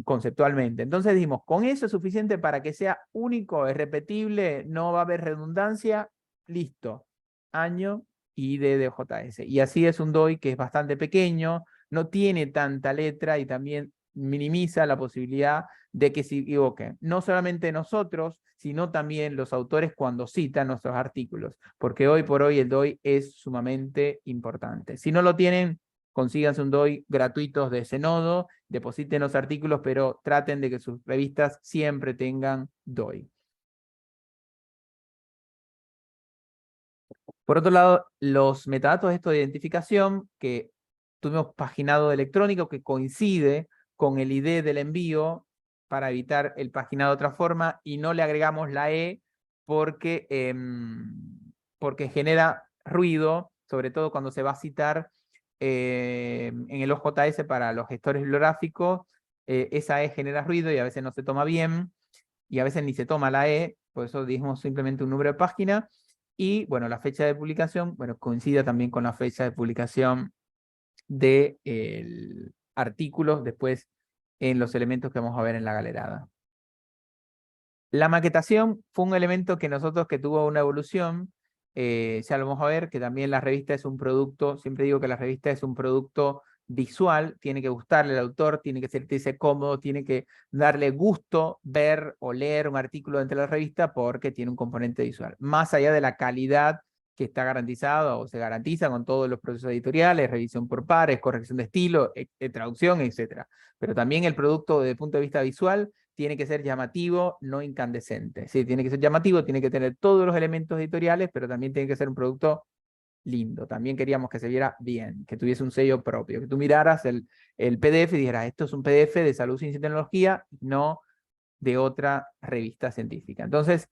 Speaker 1: conceptualmente. Entonces dijimos, con eso es suficiente para que sea único, es repetible, no va a haber redundancia, listo. Año, ID de OJS. Y así es un DOI que es bastante pequeño, no tiene tanta letra y también minimiza la posibilidad de que se equivoquen. No solamente nosotros, sino también los autores cuando citan nuestros artículos, porque hoy por hoy el DOI es sumamente importante. Si no lo tienen, consíganse un DOI gratuitos de Zenodo, depositen los artículos, pero traten de que sus revistas siempre tengan DOI. Por otro lado, los metadatos estos de identificación que tuvimos paginado electrónico que coincide con el ID del envío para evitar el paginado de otra forma y no le agregamos la E porque, porque genera ruido, sobre todo cuando se va a citar en el OJS para los gestores bibliográficos, esa E genera ruido y a veces no se toma bien y a veces ni se toma la E, por eso dijimos simplemente un número de página. Y bueno, la fecha de publicación, bueno, coincide también con la fecha de publicación del artículo después en los elementos que vamos a ver en la galerada. La maquetación fue un elemento que nosotros que tuvo una evolución, ya lo vamos a ver, que también la revista es un producto, siempre digo que la revista es un producto visual, tiene que gustarle al autor, tiene que sentirse cómodo, tiene que darle gusto ver o leer un artículo dentro de la revista porque tiene un componente visual. Más allá de la calidad que está garantizada o se garantiza con todos los procesos editoriales, revisión por pares, corrección de estilo, traducción, etc. Pero también el producto desde el punto de vista visual tiene que ser llamativo, no incandescente. Sí, tiene que ser llamativo, tiene que tener todos los elementos editoriales, pero también tiene que ser un producto lindo. También queríamos que se viera bien, que tuviese un sello propio, que tú miraras el PDF y dijeras, esto es un PDF de Salud, Ciencia y Tecnología, no de otra revista científica. Entonces,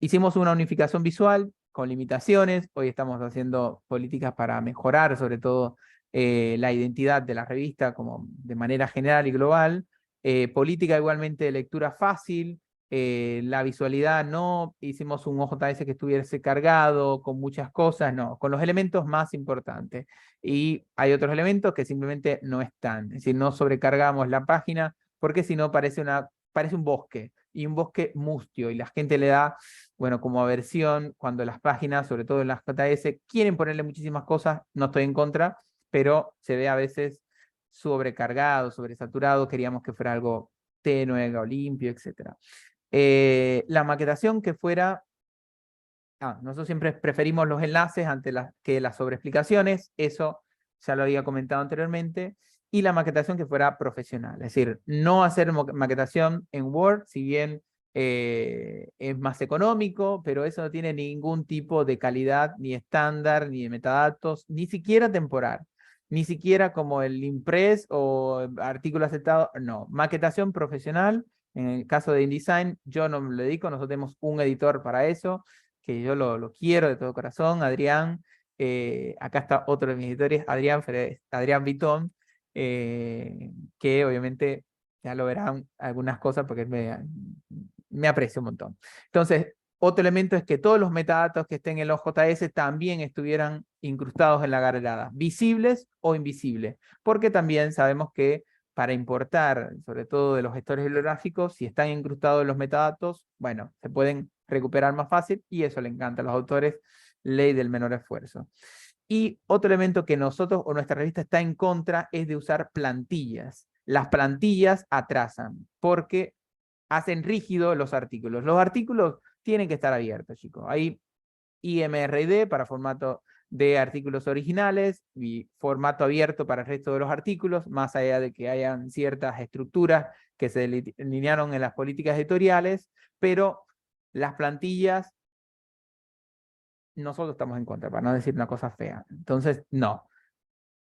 Speaker 1: hicimos una unificación visual con limitaciones. Hoy estamos haciendo políticas para mejorar, sobre todo, la identidad de la revista como de manera general y global. Política igualmente de lectura fácil. La visualidad no hicimos un OJS que estuviese cargado con muchas cosas, no, con los elementos más importantes. Y hay otros elementos que simplemente no están, es decir, no sobrecargamos la página porque si no parece un bosque, y un bosque mustio, y la gente le da, bueno, como aversión cuando las páginas, sobre todo en las JS, quieren ponerle muchísimas cosas, no estoy en contra, pero se ve a veces sobrecargado, sobresaturado, queríamos que fuera algo tenue, algo limpio, etc. La maquetación que fuera... nosotros siempre preferimos los enlaces ante que las sobreexplicaciones, eso ya lo había comentado anteriormente, y la maquetación que fuera profesional, es decir, no hacer maquetación en Word, si bien es más económico, pero eso no tiene ningún tipo de calidad, ni estándar, ni de metadatos, ni siquiera temporal. ni siquiera como el impress o artículo aceptado, no. Maquetación profesional, en el caso de InDesign, yo no me lo dedico, nosotros tenemos un editor para eso, que yo lo quiero de todo corazón, Adrián. Acá está otro de mis editores, Adrián Vitón, que obviamente ya lo verán algunas cosas porque me aprecia un montón. Entonces, otro elemento es que todos los metadatos que estén en el OJS también estuvieran incrustados en la garelada, visibles o invisibles, porque también sabemos que para importar, sobre todo de los gestores bibliográficos, si están incrustados los metadatos, bueno, se pueden recuperar más fácil y eso le encanta a los autores, ley del menor esfuerzo. Y otro elemento que nosotros o nuestra revista está en contra es de usar plantillas. Las plantillas atrasan porque hacen rígidos los artículos. Los artículos tienen que estar abiertos, chicos. Hay IMRD para formato de artículos originales y formato abierto para el resto de los artículos, más allá de que hayan ciertas estructuras que se delinearon en las políticas editoriales, pero las plantillas nosotros estamos en contra, para no decir una cosa fea. Entonces, no.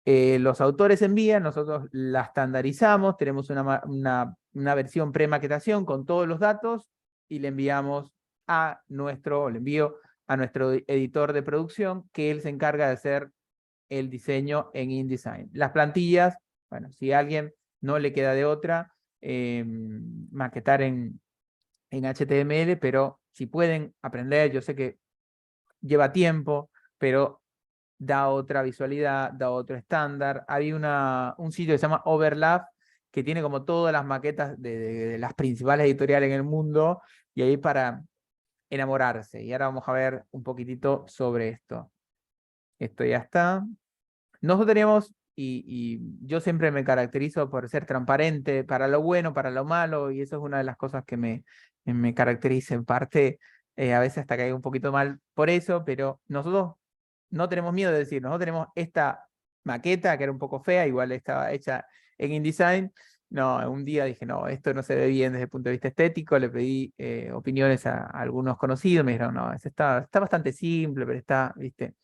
Speaker 1: Los autores envían, nosotros la estandarizamos, tenemos una versión pre-maquetación con todos los datos y le enviamos le envío a nuestro editor de producción, que él se encarga de hacer el diseño en InDesign. Las plantillas, bueno, si a alguien no le queda de otra, maquetar en HTML, pero si pueden aprender, yo sé que lleva tiempo, pero da otra visualidad, da otro estándar. Hay un sitio que se llama Overlap, que tiene como todas las maquetas de las principales editoriales en el mundo, y ahí para enamorarse. Y ahora vamos a ver un poquitito sobre esto. Esto ya está. Nosotros tenemos, y yo siempre me caracterizo por ser transparente para lo bueno, para lo malo, y eso es una de las cosas que me caracteriza en parte, a veces hasta caigo un poquito mal por eso, pero nosotros no tenemos miedo de decir, nosotros tenemos esta maqueta que era un poco fea, igual estaba hecha en InDesign. No, un día dije, no, esto no se ve bien desde el punto de vista estético, le pedí opiniones a algunos conocidos, me dijeron, no, está bastante simple, pero está, viste,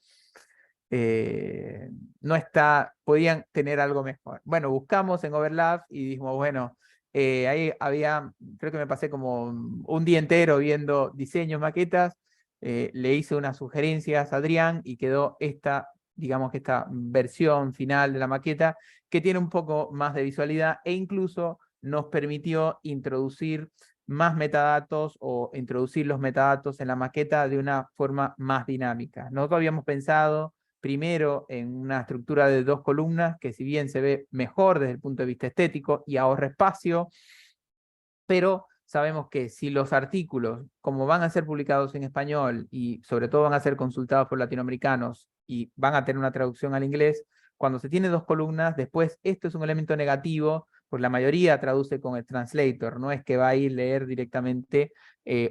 Speaker 1: no está, podían tener algo mejor. Bueno, buscamos en Overlap y dijimos, bueno, ahí había, creo que me pasé como un día entero viendo diseños, maquetas, le hice unas sugerencias a Adrián y quedó esta, digamos que esta versión final de la maqueta que tiene un poco más de visualidad e incluso nos permitió introducir más metadatos o introducir los metadatos en la maqueta de una forma más dinámica. Nosotros habíamos pensado primero en una estructura de 2 columnas, que si bien se ve mejor desde el punto de vista estético y ahorra espacio, pero sabemos que si los artículos, como van a ser publicados en español y sobre todo van a ser consultados por latinoamericanos y van a tener una traducción al inglés, cuando se tiene 2 columnas, después esto es un elemento negativo, pues la mayoría traduce con el translator, no es que va a ir a leer directamente,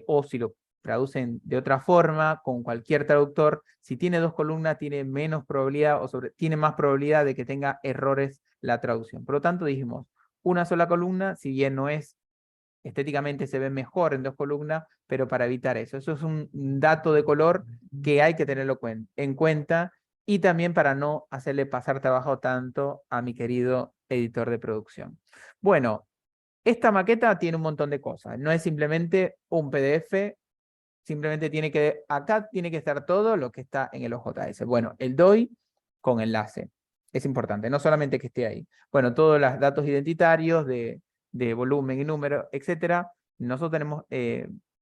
Speaker 1: o si lo traducen de otra forma, con cualquier traductor, si tiene 2 columnas tiene menos probabilidad tiene más probabilidad de que tenga errores la traducción. Por lo tanto dijimos, una sola columna, si bien no es estéticamente se ve mejor en 2 columnas, pero para evitar eso. Eso es un dato de color que hay que tenerlo en cuenta y también para no hacerle pasar trabajo tanto a mi querido editor de producción. Bueno, esta maqueta tiene un montón de cosas. No es simplemente un PDF, simplemente acá tiene que estar todo lo que está en el OJS. Bueno, el DOI con enlace. Es importante, no solamente que esté ahí. Bueno, todos los datos identitarios de volumen y número, etcétera. Nosotros tenemos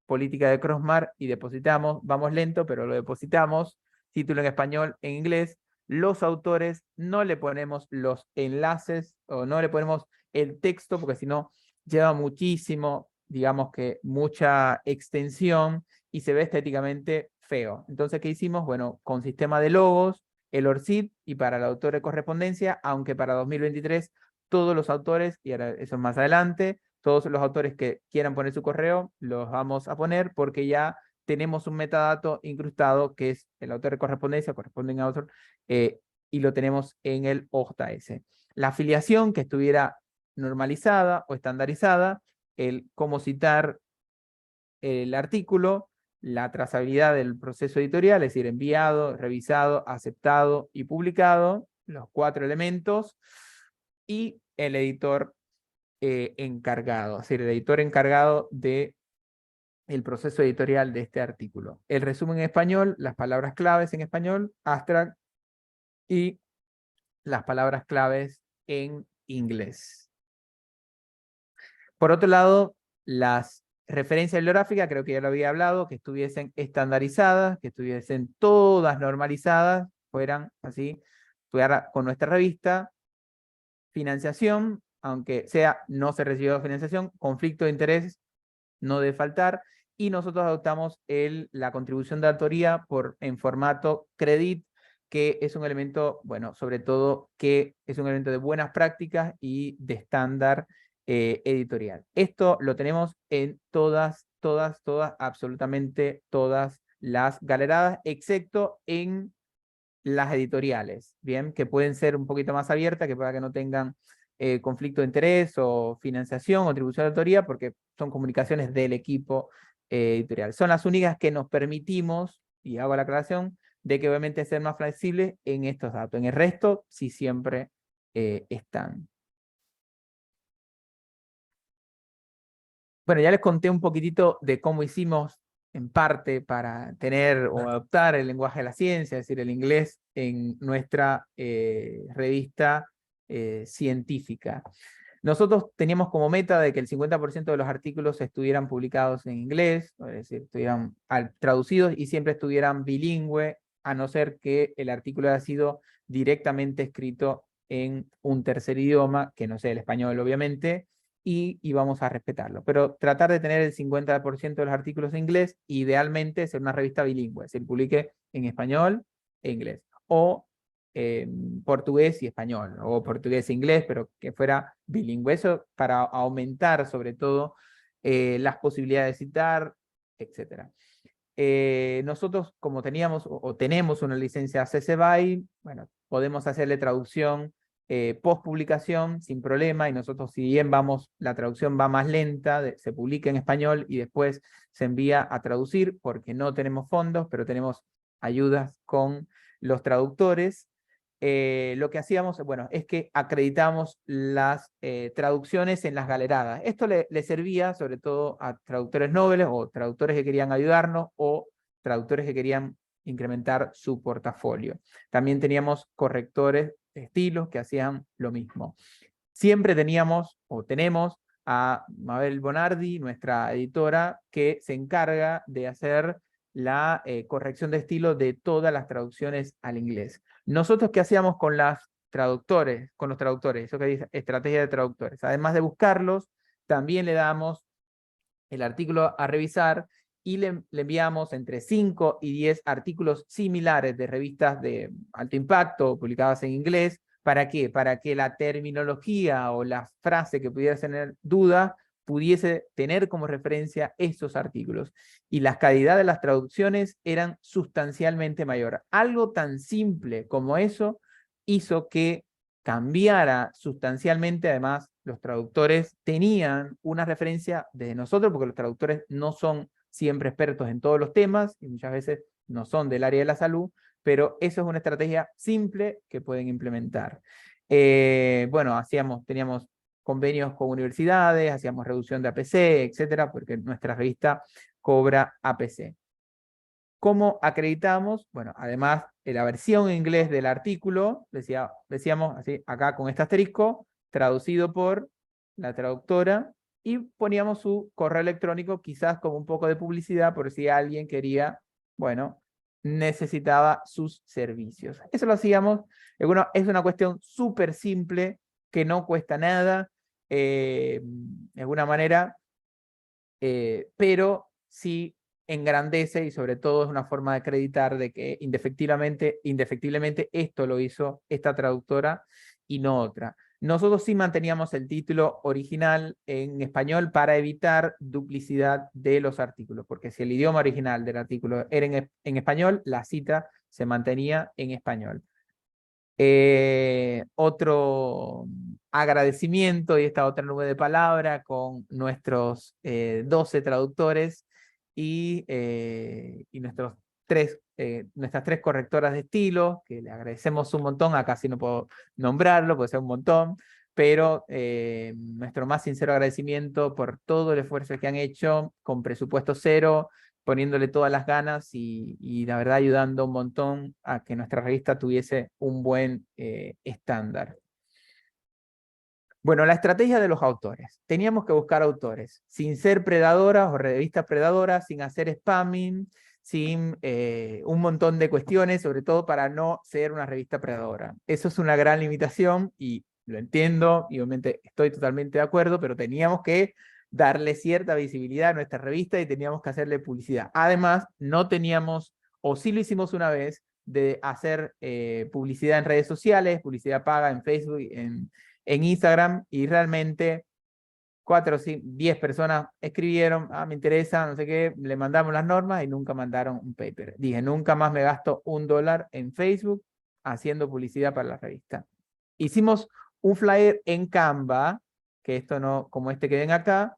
Speaker 1: política de Crossmark y depositamos, vamos lento, pero lo depositamos, título en español, en inglés. Los autores no le ponemos los enlaces o no le ponemos el texto, porque si no lleva muchísimo, digamos que mucha extensión y se ve estéticamente feo. Entonces, ¿qué hicimos? Bueno, con sistema de logos, el ORCID y para el autor de correspondencia, aunque para 2023 todos los autores, y ahora eso es más adelante, todos los autores que quieran poner su correo, los vamos a poner porque ya tenemos un metadato incrustado que es el autor de correspondencia, corresponding author, y lo tenemos en el OJS. La afiliación que estuviera normalizada o estandarizada, el cómo citar el artículo, la trazabilidad del proceso editorial, es decir, enviado, revisado, aceptado y publicado, los 4 elementos, y el editor encargado, es decir, el editor encargado de el proceso editorial de este artículo. El resumen en español, las palabras claves en español, abstract, y las palabras claves en inglés. Por otro lado, las referencias bibliográficas, creo que ya lo había hablado, que estuviesen estandarizadas, que estuviesen todas normalizadas, fueran así, estudiar con nuestra revista. Financiación, aunque sea no se recibió financiación, conflicto de interés no debe faltar, y nosotros adoptamos la contribución de autoría en formato credit, que es un elemento, bueno, sobre todo que es un elemento de buenas prácticas y de estándar editorial. Esto lo tenemos en todas, absolutamente todas las galeradas, excepto en las editoriales, ¿bien? Que pueden ser un poquito más abiertas, que para que no tengan conflicto de interés o financiación o atribución de autoría, porque son comunicaciones del equipo editorial. Son las únicas que nos permitimos, y hago la aclaración, de que obviamente ser más flexibles en estos datos. En el resto, sí siempre están. Bueno, ya les conté un poquitito de cómo hicimos en parte para tener o adoptar el lenguaje de la ciencia, es decir, el inglés en nuestra revista científica. Nosotros teníamos como meta de que el 50% de los artículos estuvieran publicados en inglés, es decir, estuvieran traducidos y siempre estuvieran bilingüe, a no ser que el artículo haya sido directamente escrito en un tercer idioma, que no sea el español obviamente, y vamos a respetarlo. Pero tratar de tener el 50% de los artículos en inglés, idealmente ser una revista bilingüe, se publique en español e inglés, o portugués y español, o portugués e inglés, pero que fuera bilingüe, eso para aumentar sobre todo las posibilidades de citar, etc. Nosotros, como teníamos o tenemos una licencia CC BY, bueno, podemos hacerle traducción post publicación sin problema, y nosotros, si bien la traducción va más lenta, se publica en español y después se envía a traducir porque no tenemos fondos, pero tenemos ayudas con los traductores. Lo que hacíamos, bueno, es que acreditamos las traducciones en las galeradas. Esto le servía sobre todo a traductores nobles o traductores que querían ayudarnos o traductores que querían incrementar su portafolio. También teníamos correctores de estilos que hacían lo mismo. Siempre teníamos o tenemos a Mabel Bonardi, nuestra editora, que se encarga de hacer la corrección de estilo de todas las traducciones al inglés. Nosotros, ¿qué hacíamos con los traductores? Eso que dice estrategia de traductores. Además de buscarlos, también le damos el artículo a revisar y le enviamos entre 5 y 10 artículos similares de revistas de alto impacto publicadas en inglés. ¿Para qué? Para que la terminología o la frase que pudiera tener duda pudiese tener como referencia estos artículos. Y la calidad de las traducciones eran sustancialmente mayor. Algo tan simple como eso hizo que cambiara sustancialmente. Además, los traductores tenían una referencia de nosotros, porque los traductores no son siempre expertos en todos los temas y muchas veces no son del área de la salud, pero eso es una estrategia simple que pueden implementar. Bueno, teníamos convenios con universidades, hacíamos reducción de APC, etcétera, porque nuestra revista cobra APC. ¿Cómo acreditamos? Bueno, además de la versión en inglés del artículo, decíamos así, acá con este asterisco, traducido por la traductora, y poníamos su correo electrónico, quizás con un poco de publicidad, por si alguien quería, bueno, necesitaba sus servicios. Eso lo hacíamos, es una cuestión súper simple, que no cuesta nada, de alguna manera, pero sí engrandece, y sobre todo es una forma de acreditar de que indefectiblemente esto lo hizo esta traductora y no otra. Nosotros sí manteníamos el título original en español para evitar duplicidad de los artículos, porque si el idioma original del artículo era en español, la cita se mantenía en español. Otro agradecimiento, y esta otra nube de palabra, con nuestros 12 traductores y nuestros 3 nuestras 3 correctoras de estilo, que le agradecemos un montón, acá sí no puedo nombrarlo, puede ser un montón, pero nuestro más sincero agradecimiento por todo el esfuerzo que han hecho, con presupuesto cero, poniéndole todas las ganas y la verdad ayudando un montón a que nuestra revista tuviese un buen estándar. Bueno, la estrategia de los autores. Teníamos que buscar autores sin ser predadoras o revistas predadoras, sin hacer spamming, sin un montón de cuestiones, sobre todo para no ser una revista predadora. Eso es una gran limitación y lo entiendo y obviamente estoy totalmente de acuerdo, pero teníamos que darle cierta visibilidad a nuestra revista y teníamos que hacerle publicidad. Además, no teníamos, o sí lo hicimos una vez, de hacer publicidad en redes sociales, publicidad paga en Facebook, en Instagram, y realmente 4 o 10 personas escribieron, me interesa, no sé qué, le mandamos las normas y nunca mandaron un paper. Dije, nunca más me gasto $1 en Facebook haciendo publicidad para la revista. Hicimos un flyer en Canva, que esto no, como este que ven acá,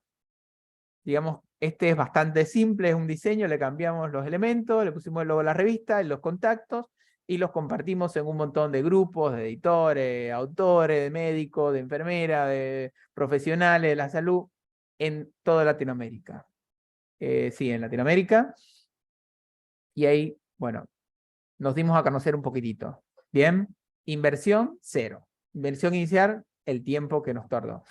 Speaker 1: digamos, este es bastante simple, es un diseño, le cambiamos los elementos, le pusimos el logo de la revista, los contactos, y los compartimos en un montón de grupos, de editores, autores, de médicos, de enfermeras, de profesionales de la salud, en toda Latinoamérica. Sí, en Latinoamérica. Y ahí, bueno, nos dimos a conocer un poquitito. Bien, inversión, 0. Inversión inicial, el tiempo que nos tardó.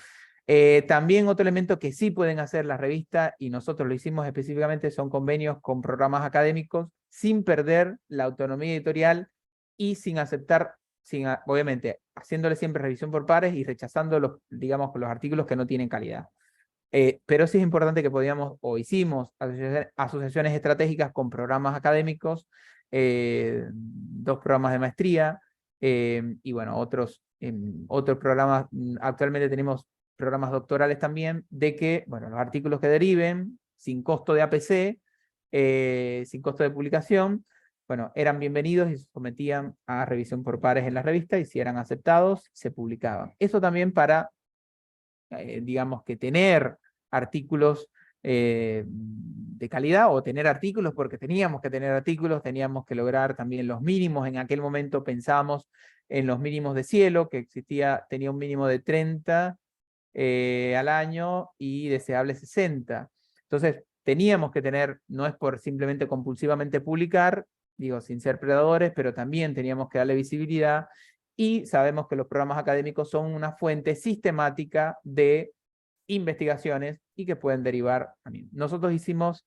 Speaker 1: También otro elemento que sí pueden hacer las revistas, y nosotros lo hicimos específicamente, son convenios con programas académicos sin perder la autonomía editorial y sin aceptar, obviamente, haciéndole siempre revisión por pares y rechazando los, digamos, los artículos que no tienen calidad. Pero sí es importante que podíamos, o hicimos, asociaciones estratégicas con programas académicos, 2 programas de maestría, y bueno, otros programas. Actualmente tenemos programas doctorales también, de que, bueno, los artículos que deriven, sin costo de APC, sin costo de publicación, bueno, eran bienvenidos y se sometían a revisión por pares en la revista, y si eran aceptados, se publicaban. Eso también para, digamos, que tener artículos de calidad, o tener artículos porque teníamos que tener artículos, teníamos que lograr también los mínimos. En aquel momento pensábamos en los mínimos de Cielo, que tenía un mínimo de 30 al año y deseable 60. Entonces, teníamos que tener, no es por simplemente compulsivamente publicar, digo, sin ser predadores, pero también teníamos que darle visibilidad, y sabemos que los programas académicos son una fuente sistemática de investigaciones y que pueden derivar a mí. Nosotros hicimos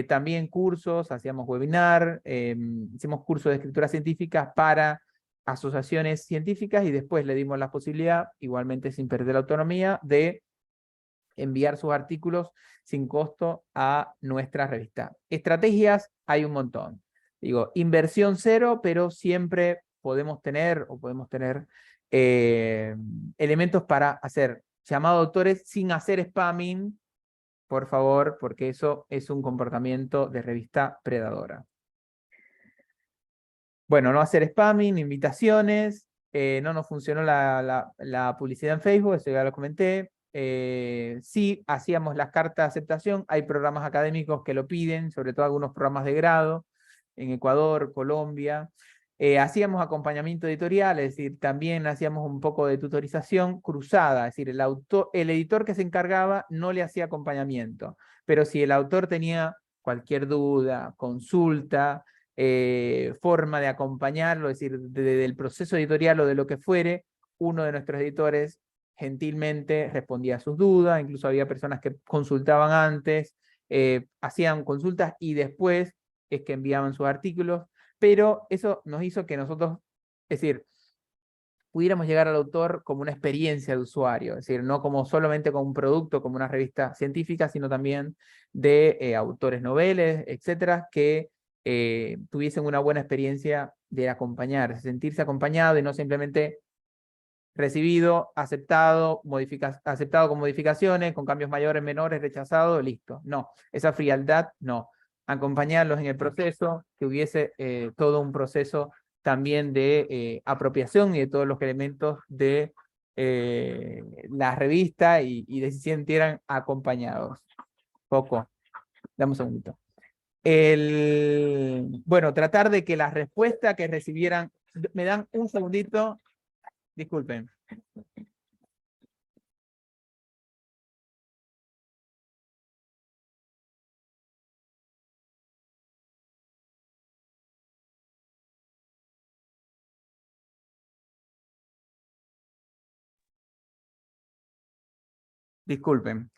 Speaker 1: también cursos, hacíamos webinar, hicimos cursos de escritura científica para asociaciones científicas, y después le dimos la posibilidad, igualmente sin perder la autonomía, de enviar sus artículos sin costo a nuestra revista. Estrategias hay un montón. Digo, inversión 0, pero siempre podemos tener elementos para hacer llamado a autores sin hacer spamming, por favor, porque eso es un comportamiento de revista predadora. Bueno, no hacer spamming, invitaciones, no nos funcionó la publicidad en Facebook, eso ya lo comenté. Sí, hacíamos las cartas de aceptación, hay programas académicos que lo piden, sobre todo algunos programas de grado, en Ecuador, Colombia. Hacíamos acompañamiento editorial, es decir, también hacíamos un poco de tutorización cruzada, es decir, el editor que se encargaba no le hacía acompañamiento, pero si el autor tenía cualquier duda, consulta, forma de acompañarlo, es decir, del proceso editorial o de lo que fuere, uno de nuestros editores gentilmente respondía a sus dudas. Incluso había personas que consultaban antes, hacían consultas y después es que enviaban sus artículos, pero eso nos hizo que nosotros, es decir, pudiéramos llegar al autor como una experiencia de usuario, es decir, no como solamente como un producto, como una revista científica, sino también de autores noveles, etcétera, que tuviesen una buena experiencia de acompañar, sentirse acompañado y no simplemente recibido, aceptado, aceptado con modificaciones, con cambios mayores, menores, rechazado, listo. No, esa frialdad no. Acompañarlos en el proceso, que hubiese todo un proceso también de apropiación y de todos los elementos de la revista, y de si sintieran acompañados. Poco, dame un segundito. Bueno, tratar de que las respuestas que recibieran, me dan un segundito, disculpen. Disculpen.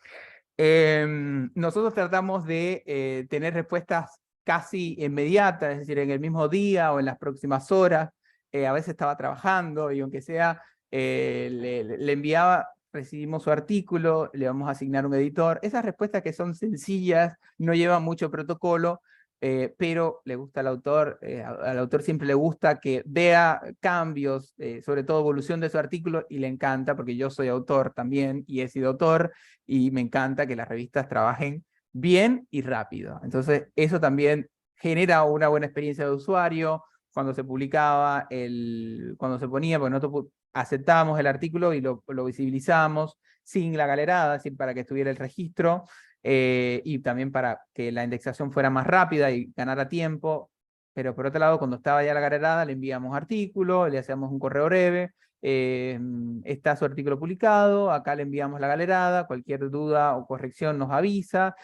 Speaker 1: Nosotros tratamos de tener respuestas casi inmediatas, es decir, en el mismo día o en las próximas horas. A veces estaba trabajando y aunque sea, le enviaba, recibimos su artículo, le vamos a asignar un editor. Esas respuestas que son sencillas, no llevan mucho protocolo, pero le gusta al autor, al autor siempre le gusta que vea cambios, sobre todo evolución de su artículo, y le encanta, porque yo soy autor también y he sido autor, y me encanta que las revistas trabajen bien y rápido. Entonces, eso también genera una buena experiencia de usuario. Cuando se publicaba, cuando se ponía, porque nosotros aceptábamos el artículo y lo visibilizamos sin la galerada, para que estuviera el registro, y también para que la indexación fuera más rápida y ganara tiempo. Pero por otro lado, cuando estaba ya la galerada, le enviamos artículo, le hacíamos un correo breve, está su artículo publicado, acá le enviamos la galerada, cualquier duda o corrección nos avisa,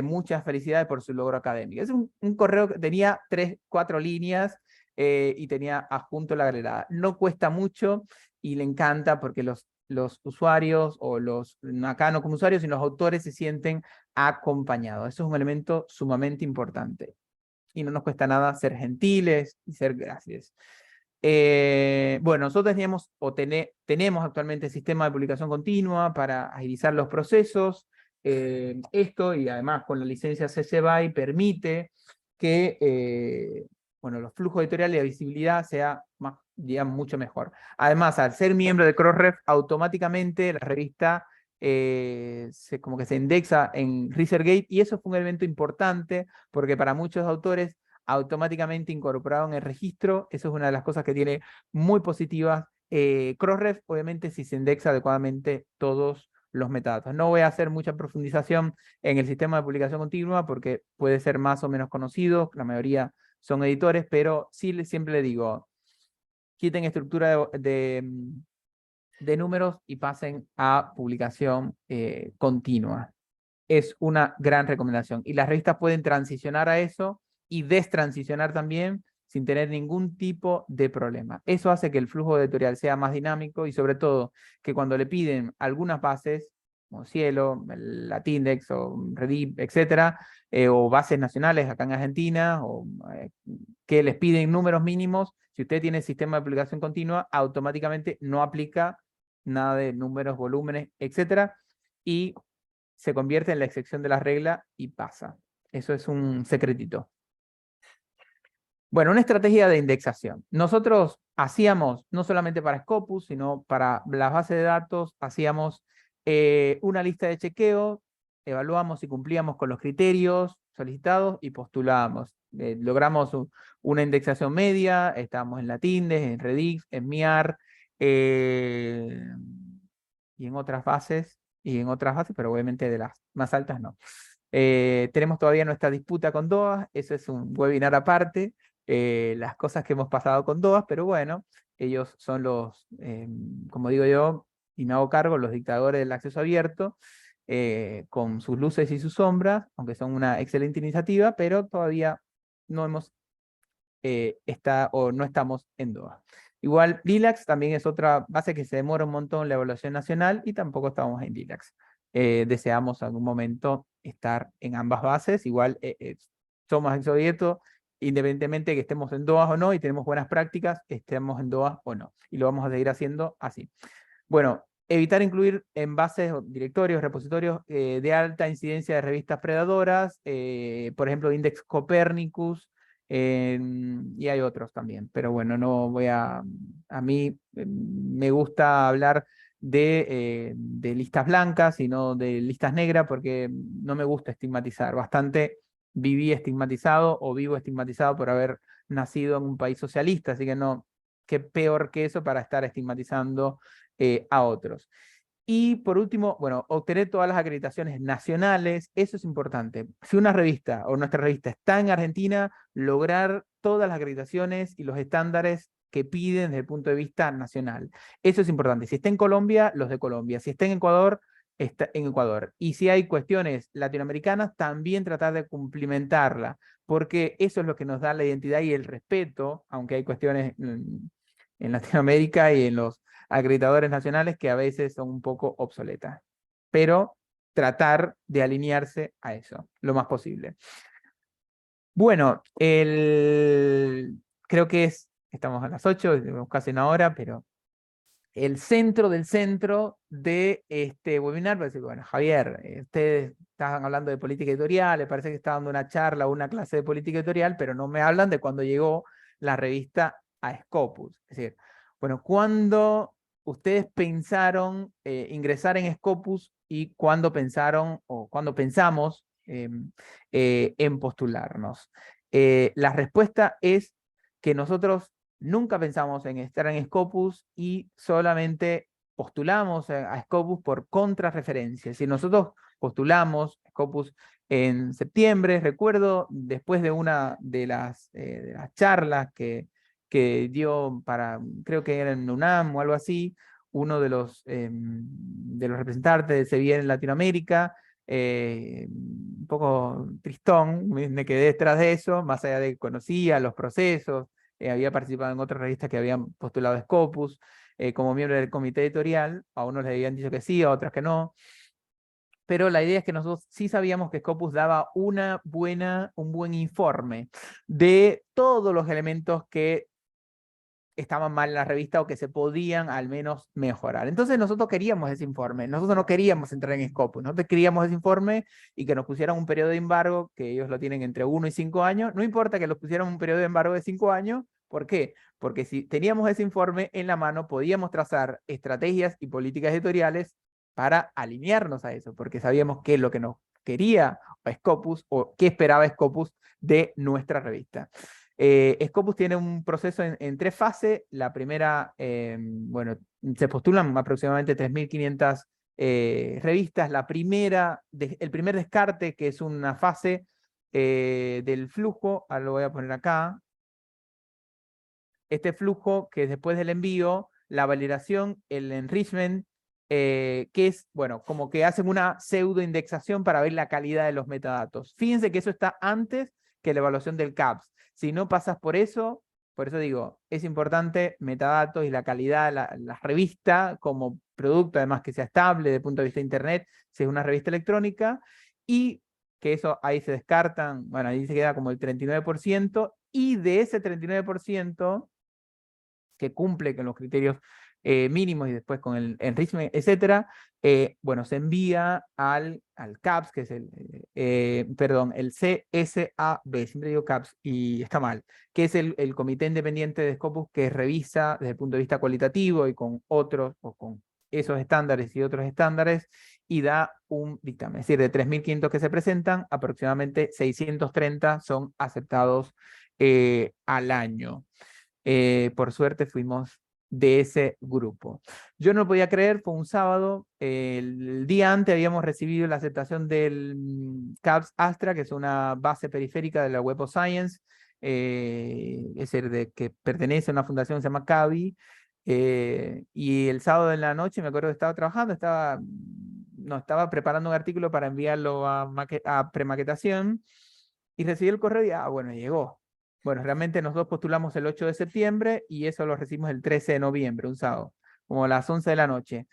Speaker 1: muchas felicidades por su logro académico. Es un correo que tenía 3, 4 líneas, y tenía adjunto la galerada. No cuesta mucho y le encanta porque los usuarios, o acá no como usuarios, sino los autores se sienten acompañados. Eso es un elemento sumamente importante. Y no nos cuesta nada ser gentiles y ser gracias. Bueno, nosotros teníamos tenemos actualmente el sistema de publicación continua para agilizar los procesos. Esto, y además con la licencia CC BY, permite que bueno, los flujos editoriales y la visibilidad sea más, digamos, mucho mejor. Además, al ser miembro de Crossref, automáticamente la revista como que se indexa en ResearchGate, y eso fue un elemento importante porque para muchos autores automáticamente incorporado en el registro. Eso es una de las cosas que tiene muy positivas Crossref, obviamente, si se indexa adecuadamente todos los metadatos. No voy a hacer mucha profundización en el sistema de publicación continua porque puede ser más o menos conocido, la mayoría son editores, pero sí siempre le digo, quiten estructura de números y pasen a publicación continua. Es una gran recomendación. Y las revistas pueden transicionar a eso y destransicionar también sin tener ningún tipo de problema. Eso hace que el flujo editorial sea más dinámico, y sobre todo que cuando le piden algunas bases, como Cielo, el Latindex o Redip, etcétera, o bases nacionales acá en Argentina, o que les piden números mínimos, si usted tiene sistema de publicación continua, automáticamente no aplica nada de números, volúmenes, etcétera, y se convierte en la excepción de la regla y pasa. Eso es un secretito. Bueno, una estrategia de indexación. Nosotros hacíamos, no solamente para Scopus, sino para las bases de datos, hacíamos una lista de chequeo, evaluamos si cumplíamos con los criterios solicitados y postulábamos. Logramos una indexación media, estábamos en Latindex, en Redix, en MIAR, y en otras bases, pero obviamente de las más altas no. Tenemos todavía nuestra disputa con DOAS, eso es un webinar aparte, las cosas que hemos pasado con DOAS, pero bueno, ellos son los, como digo yo, y me hago cargo, los dictadores del acceso abierto, con sus luces y sus sombras, aunque son una excelente iniciativa, pero todavía no hemos no estamos en DOA. Igual Lilacs también es otra base que se demora un montón la evaluación nacional, y tampoco estamos en Lilacs. Deseamos algún momento estar en ambas bases. Igual somos exobietos, independientemente de que estemos en DOAS o no, y tenemos buenas prácticas, estemos en DOAS o no. Y lo vamos a seguir haciendo así. Bueno, evitar incluir en bases, directorios, repositorios de alta incidencia de revistas predadoras, por ejemplo, Index Copernicus, y hay otros también, pero bueno, no voy a mí me gusta hablar de listas blancas y no de listas negras, porque no me gusta estigmatizar. Bastante viví estigmatizado o vivo estigmatizado por haber nacido en un país socialista, así que no, qué peor que eso para estar estigmatizando a otros. Y por último, bueno, obtener todas las acreditaciones nacionales, eso es importante. Si una revista o nuestra revista está en Argentina, lograr todas las acreditaciones y los estándares que piden desde el punto de vista nacional. Eso es importante. Si está en Colombia, los de Colombia. Si está en Ecuador, está en Ecuador. Y si hay cuestiones latinoamericanas, también tratar de cumplimentarla, porque eso es lo que nos da la identidad y el respeto, aunque hay cuestiones en Latinoamérica y en los acreditadores nacionales que a veces son un poco obsoletas, pero tratar de alinearse a eso lo más posible. Bueno, creo que estamos a las 8, tenemos casi una hora, pero el centro del centro de este webinar, pues, bueno, Javier, ustedes estaban hablando de política editorial, le parece que está dando una charla o una clase de política editorial, pero no me hablan de cuando llegó la revista a Scopus. Es decir, bueno, ¿cuándo ustedes pensaron ingresar en Scopus y cuándo pensaron o cuándo pensamos en postularnos? La respuesta es que nosotros nunca pensamos en estar en Scopus y solamente postulamos a Scopus por contrarreferencia. Si nosotros postulamos Scopus en septiembre, recuerdo, después de una de las charlas que dio para, creo que era en UNAM o algo así, uno de los representantes de CEBIEN en Latinoamérica, un poco tristón, me quedé detrás de eso, más allá de que conocía los procesos, había participado en otras revistas que habían postulado a Scopus, como miembro del comité editorial, a unos le habían dicho que sí, a otras que no, pero la idea es que nosotros sí sabíamos que Scopus daba un buen informe de todos los elementos que estaban mal en la revista o que se podían al menos mejorar. Entonces nosotros queríamos ese informe, nosotros no queríamos entrar en Scopus, nosotros queríamos ese informe y que nos pusieran un periodo de embargo, que ellos lo tienen entre 1 y 5 años, no importa que los pusieran un periodo de embargo de 5 años, ¿por qué? Porque si teníamos ese informe en la mano, podíamos trazar estrategias y políticas editoriales para alinearnos a eso, porque sabíamos qué es lo que nos quería Scopus o qué esperaba Scopus de nuestra revista. Scopus tiene un proceso en 3 fases. La primera, bueno, se postulan aproximadamente 3.500 revistas. La primera, el primer descarte, que es una fase del flujo, ahora lo voy a poner acá. Este flujo que después del envío, la validación, el enrichment, que es, bueno, como que hacen una pseudo indexación para ver la calidad de los metadatos. Fíjense que eso está antes que la evaluación del CAPS. Si no pasas por eso digo, es importante metadatos y la calidad de la revista como producto, además que sea estable desde el punto de vista de internet, si es una revista electrónica, y que eso ahí se descartan, bueno, ahí se queda como el 39%, y de ese 39%, que cumple con los criterios mínimos y después con el enrichment, etcétera, bueno, se envía al CAPS, que es perdón, el CSAB, siempre digo CAPS y está mal, que es el Comité Independiente de Scopus que revisa desde el punto de vista cualitativo y con otros, o con esos estándares y otros estándares, y da un dictamen. Es decir, de 3.500 que se presentan, aproximadamente 630 son aceptados al año. Por suerte fuimos de ese grupo. Yo no lo podía creer, fue un sábado, el día antes habíamos recibido la aceptación del CAPS Astra, que es una base periférica de la Web of Science, es decir, que pertenece a una fundación que se llama CABI, y el sábado en la noche me acuerdo que estaba trabajando, estaba preparando un artículo para enviarlo a premaquetación, y recibí el correo y, bueno, llegó. Bueno, realmente nosotros postulamos el 8 de septiembre y eso lo recibimos el 13 de noviembre, un sábado, como a las 11 de la noche.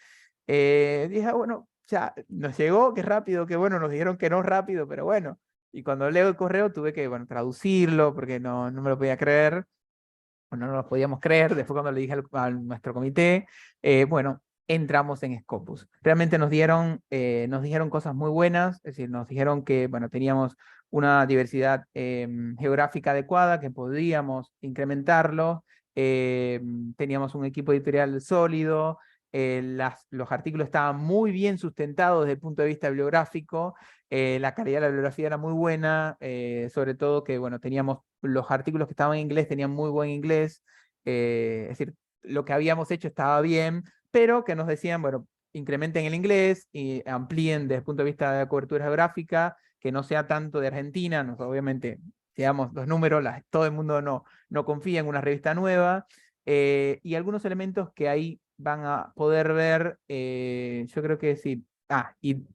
Speaker 1: Dije, bueno, ya nos llegó, qué rápido, qué bueno, nos dijeron que no rápido, pero bueno. Y cuando leo el correo tuve que, bueno, traducirlo porque no me lo podía creer, o no lo podíamos creer. Después cuando le dije a nuestro comité, bueno, entramos en Scopus. Realmente nos dijeron cosas muy buenas, es decir, nos dijeron que, bueno, teníamos una diversidad geográfica adecuada, que podíamos incrementarlo, teníamos un equipo editorial sólido, los artículos estaban muy bien sustentados desde el punto de vista bibliográfico, la calidad de la bibliografía era muy buena, sobre todo que, bueno, teníamos los artículos que estaban en inglés, tenían muy buen inglés, es decir, lo que habíamos hecho estaba bien, pero que nos decían, bueno, incrementen el inglés y amplíen desde el punto de vista de la cobertura geográfica, que no sea tanto de Argentina, obviamente, digamos, los números, todo el mundo no confía en una revista nueva, y algunos elementos que ahí van a poder ver, yo creo que sí. Y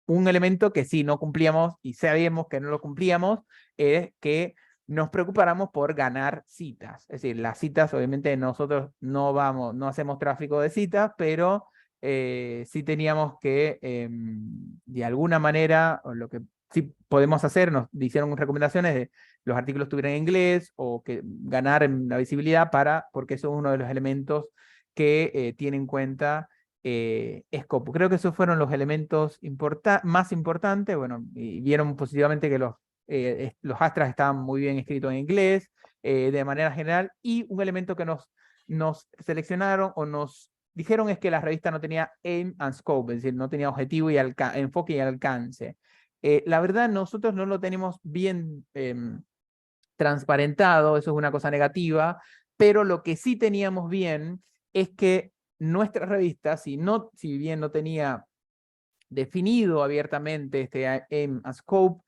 Speaker 1: un elemento que sí no cumplíamos y sabíamos que no lo cumplíamos es que nos preocupáramos por ganar citas. Es decir, las citas, obviamente nosotros no hacemos tráfico de citas, pero sí teníamos que, de alguna manera, o lo que sí podemos hacer, nos hicieron recomendaciones de los artículos estuvieran en inglés o que ganar en la visibilidad porque eso es uno de los elementos que tiene en cuenta Scopus. Creo que esos fueron los elementos más importantes. Bueno, y vieron positivamente que los astras estaban muy bien escritos en inglés, de manera general, y un elemento que nos seleccionaron o nos dijeron es que la revista no tenía aim and scope, es decir, no tenía objetivo y enfoque y alcance. La verdad, nosotros no lo tenemos bien transparentado, eso es una cosa negativa, pero lo que sí teníamos bien es que nuestra revista, si bien no tenía definido abiertamente este aim and scope,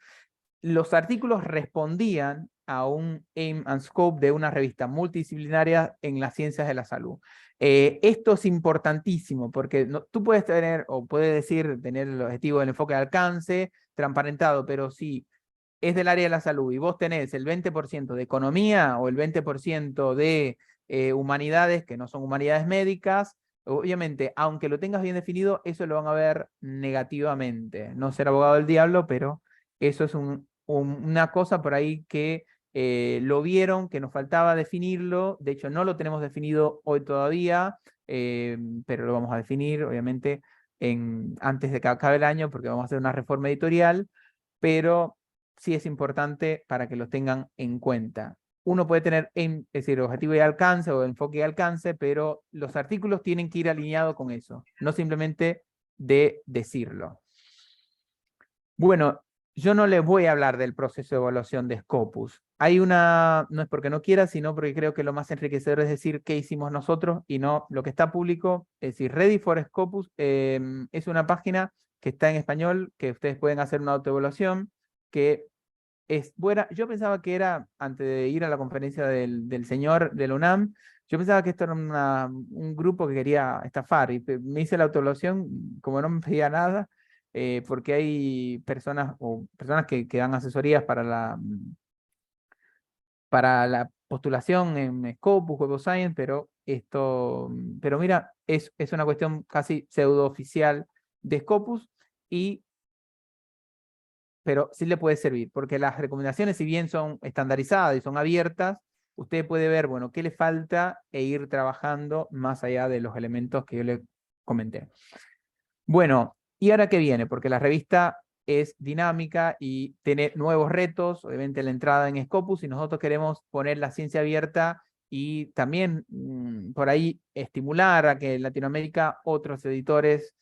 Speaker 1: los artículos respondían a un aim and scope de una revista multidisciplinaria en las ciencias de la salud. Esto es importantísimo porque tú puedes tener, o puedes decir, tener el objetivo del enfoque de alcance transparentado, pero si es del área de la salud y vos tenés el 20% de economía o el 20% de humanidades, que no son humanidades médicas, obviamente, aunque lo tengas bien definido, eso lo van a ver negativamente. No ser abogado del diablo, pero eso es una cosa por ahí que lo vieron, que nos faltaba definirlo. De hecho, no lo tenemos definido hoy todavía, pero lo vamos a definir, obviamente, antes de que acabe el año, porque vamos a hacer una reforma editorial, pero sí es importante para que lo tengan en cuenta. Uno puede tener, es decir, objetivo y alcance o enfoque y alcance, pero los artículos tienen que ir alineados con eso, no simplemente de decirlo. Bueno, yo no les voy a hablar del proceso de evaluación de Scopus. No es porque no quiera, sino porque creo que lo más enriquecedor es decir qué hicimos nosotros y no lo que está público. Es decir, Ready for Scopus es una página que está en español, que ustedes pueden hacer una autoevaluación, que es buena. Yo pensaba que era, antes de ir a la conferencia del señor de la UNAM, yo pensaba que esto era un grupo que quería estafar, y me hice la autoevaluación, como no me pedía nada, porque hay personas que dan asesorías para la postulación en Scopus, Web of Science, pero mira, es una cuestión casi pseudo oficial de Scopus, pero sí le puede servir, porque las recomendaciones, si bien son estandarizadas y son abiertas, usted puede ver, bueno, qué le falta e ir trabajando más allá de los elementos que yo le comenté. Bueno, ¿y ahora qué viene? Porque la revista es dinámica y tiene nuevos retos, obviamente la entrada en Scopus, y nosotros queremos poner la ciencia abierta y también por ahí estimular a que en Latinoamérica otros editores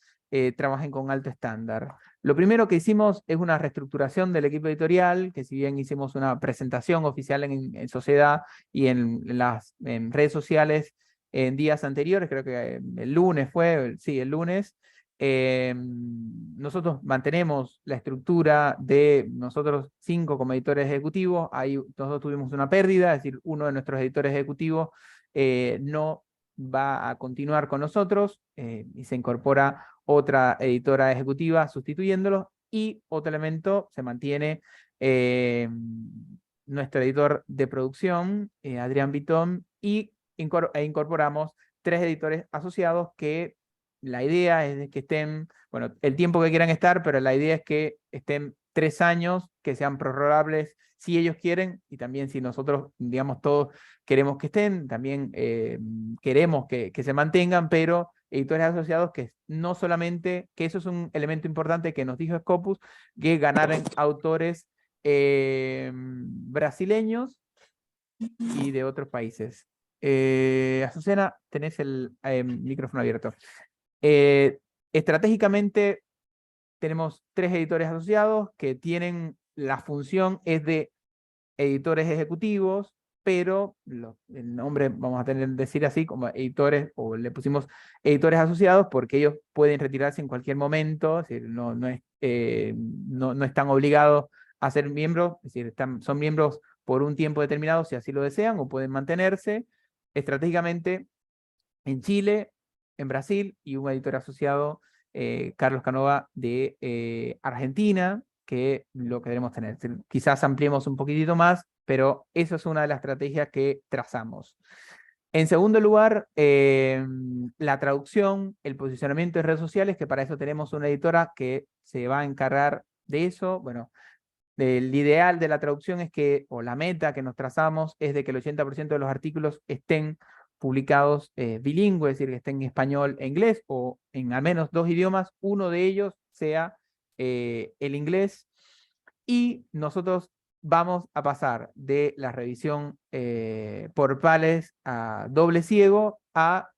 Speaker 1: trabajen con alto estándar. Lo primero que hicimos es una reestructuración del equipo editorial, que si bien hicimos una presentación oficial en sociedad y en redes sociales en días anteriores, creo que el lunes el lunes, nosotros mantenemos la estructura de nosotros 5 como editores ejecutivos. Ahí nosotros tuvimos una pérdida, es decir, uno de nuestros editores ejecutivos no va a continuar con nosotros y se incorpora otra editora ejecutiva sustituyéndolo, y otro elemento se mantiene nuestro editor de producción, Adrián Vitón, e incorporamos 3 editores asociados que la idea es de que estén, bueno, el tiempo que quieran estar, pero la idea es que estén 3 años, que sean prorrogables si ellos quieren, y también si nosotros, digamos, todos queremos que estén, también queremos que se mantengan, pero editores asociados que no solamente, que eso es un elemento importante que nos dijo Scopus, que ganaran autores brasileños y de otros países. Azucena, tenés el micrófono abierto. Estratégicamente tenemos 3 editores asociados que tienen la función es de editores ejecutivos, pero el nombre vamos a tener que decir así como editores, o le pusimos editores asociados porque ellos pueden retirarse en cualquier momento, es decir, no están obligados a ser miembros, es decir, son miembros por un tiempo determinado si así lo desean, o pueden mantenerse estratégicamente en Chile, en Brasil, y un editor asociado, Carlos Canova, de Argentina, que lo queremos tener. Quizás ampliemos un poquitito más, pero eso es una de las estrategias que trazamos. En segundo lugar, la traducción, el posicionamiento en redes sociales, que para eso tenemos una editora que se va a encargar de eso. Bueno, el ideal de la traducción es que, o la meta que nos trazamos, es de que el 80% de los artículos estén publicados bilingües, es decir, que estén en español e inglés, o en al menos 2 idiomas, uno de ellos sea el inglés. Y nosotros vamos a pasar de la revisión por pares a doble ciego a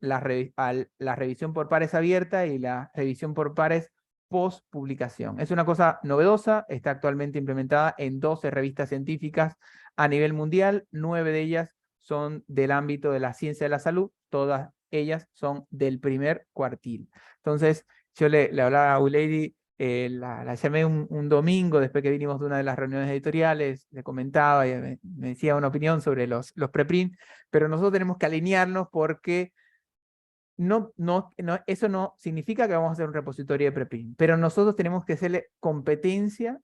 Speaker 1: la revisión por pares abierta y la revisión por pares post publicación. Es una cosa novedosa, está actualmente implementada en 12 revistas científicas a nivel mundial, 9 de ellas son del ámbito de la ciencia de la salud, todas ellas son del primer cuartil. Entonces, yo le hablaba a Ulady, la llamé un domingo después que vinimos de una de las reuniones editoriales, le comentaba y me decía una opinión sobre los preprint, pero nosotros tenemos que alinearnos porque eso no significa que vamos a hacer un repositorio de preprint, pero nosotros tenemos que hacerle competencia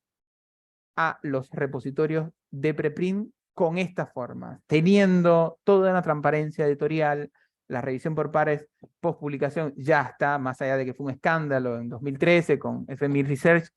Speaker 1: a los repositorios de preprint con esta forma, teniendo toda una transparencia editorial. La revisión por pares post publicación ya está, más allá de que fue un escándalo en 2013 con FMI Research,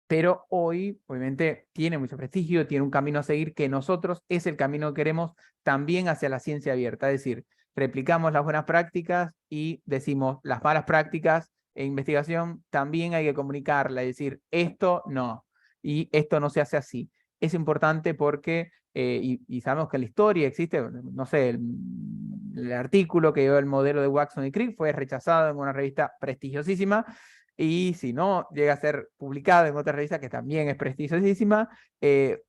Speaker 1: pero hoy obviamente tiene mucho prestigio, tiene un camino a seguir que nosotros es el camino que queremos también hacia la ciencia abierta, es decir, replicamos las buenas prácticas y decimos las malas prácticas e investigación también hay que comunicarla, es decir, esto no, y esto no se hace así. Es importante porque, y sabemos que en la historia existe, no sé, el artículo que dio el modelo de Watson y Crick fue rechazado en una revista prestigiosísima, y si no llega a ser publicado en otra revista que también es prestigiosísima,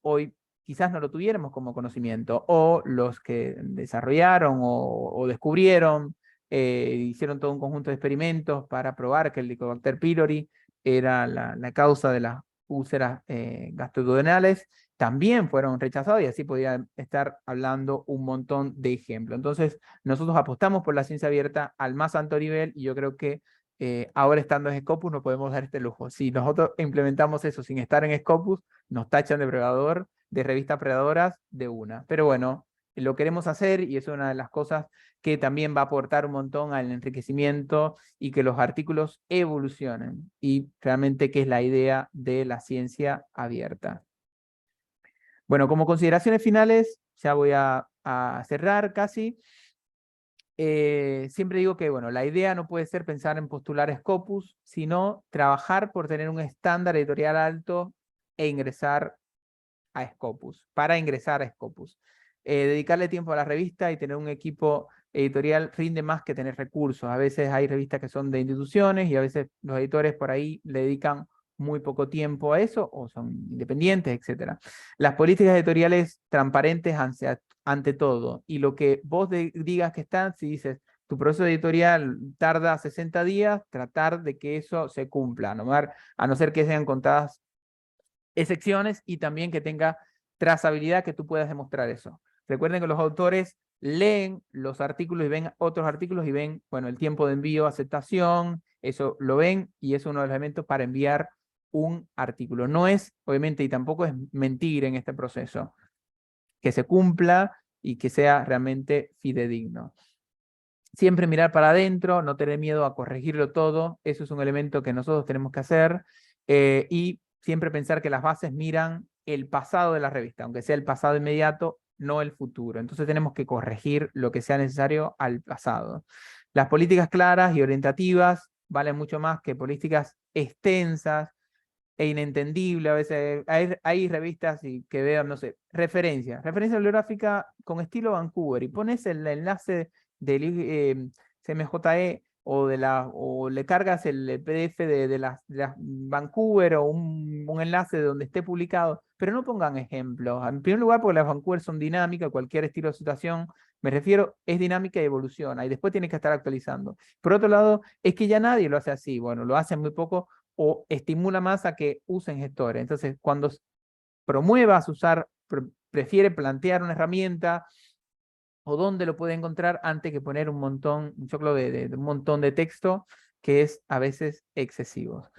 Speaker 1: hoy quizás no lo tuviéramos como conocimiento, o los que desarrollaron o descubrieron, hicieron todo un conjunto de experimentos para probar que el Helicobacter pylori era la causa de las úlceras gastroduodenales, también fueron rechazados, y así podrían estar hablando un montón de ejemplos. Entonces, nosotros apostamos por la ciencia abierta al más alto nivel, y yo creo que ahora estando en Scopus no podemos dar este lujo. Si nosotros implementamos eso sin estar en Scopus, nos tachan de predador, de revistas predadoras de una. Pero bueno, lo queremos hacer, y es una de las cosas que también va a aportar un montón al enriquecimiento y que los artículos evolucionen. Y realmente que es la idea de la ciencia abierta. Bueno, como consideraciones finales, ya voy a cerrar casi. Siempre digo que, bueno, la idea no puede ser pensar en postular Scopus, sino trabajar por tener un estándar editorial alto e ingresar a Scopus, para ingresar a Scopus. Dedicarle tiempo a la revista y tener un equipo editorial rinde más que tener recursos. A veces hay revistas que son de instituciones y a veces los editores por ahí le dedican muy poco tiempo a eso, o son independientes, etc. Las políticas editoriales transparentes ante todo, y lo que vos digas que están, si dices, tu proceso editorial tarda 60 días, tratar de que eso se cumpla, a no ser que sean contadas excepciones, y también que tenga trazabilidad, que tú puedas demostrar eso. Recuerden que los autores leen los artículos y ven otros artículos y ven, bueno, el tiempo de envío, aceptación, eso lo ven, y es uno de los elementos para enviar un artículo. No es, obviamente, y tampoco es mentir en este proceso, que se cumpla y que sea realmente fidedigno. Siempre mirar para adentro, no tener miedo a corregirlo todo, eso es un elemento que nosotros tenemos que hacer, y siempre pensar que las bases miran el pasado de la revista, aunque sea el pasado inmediato, no el futuro. Entonces tenemos que corregir lo que sea necesario al pasado. Las políticas claras y orientativas valen mucho más que políticas extensas e inentendibles. A veces hay revistas que vean, no sé, referencia bibliográfica con estilo Vancouver, y pones el enlace del CMJE o le cargas el PDF de las Vancouver o un enlace de donde esté publicado, pero no pongan ejemplos. En primer lugar, porque las Vancouver son dinámicas, cualquier estilo de situación, me refiero, es dinámica y evoluciona, y después tienes que estar actualizando. Por otro lado, es que ya nadie lo hace así, bueno, lo hacen muy poco o estimula más a que usen gestores. Entonces, cuando promuevas usar, prefiere plantear una herramienta o dónde lo puede encontrar antes que poner un choclo de un montón de texto que es a veces excesivo.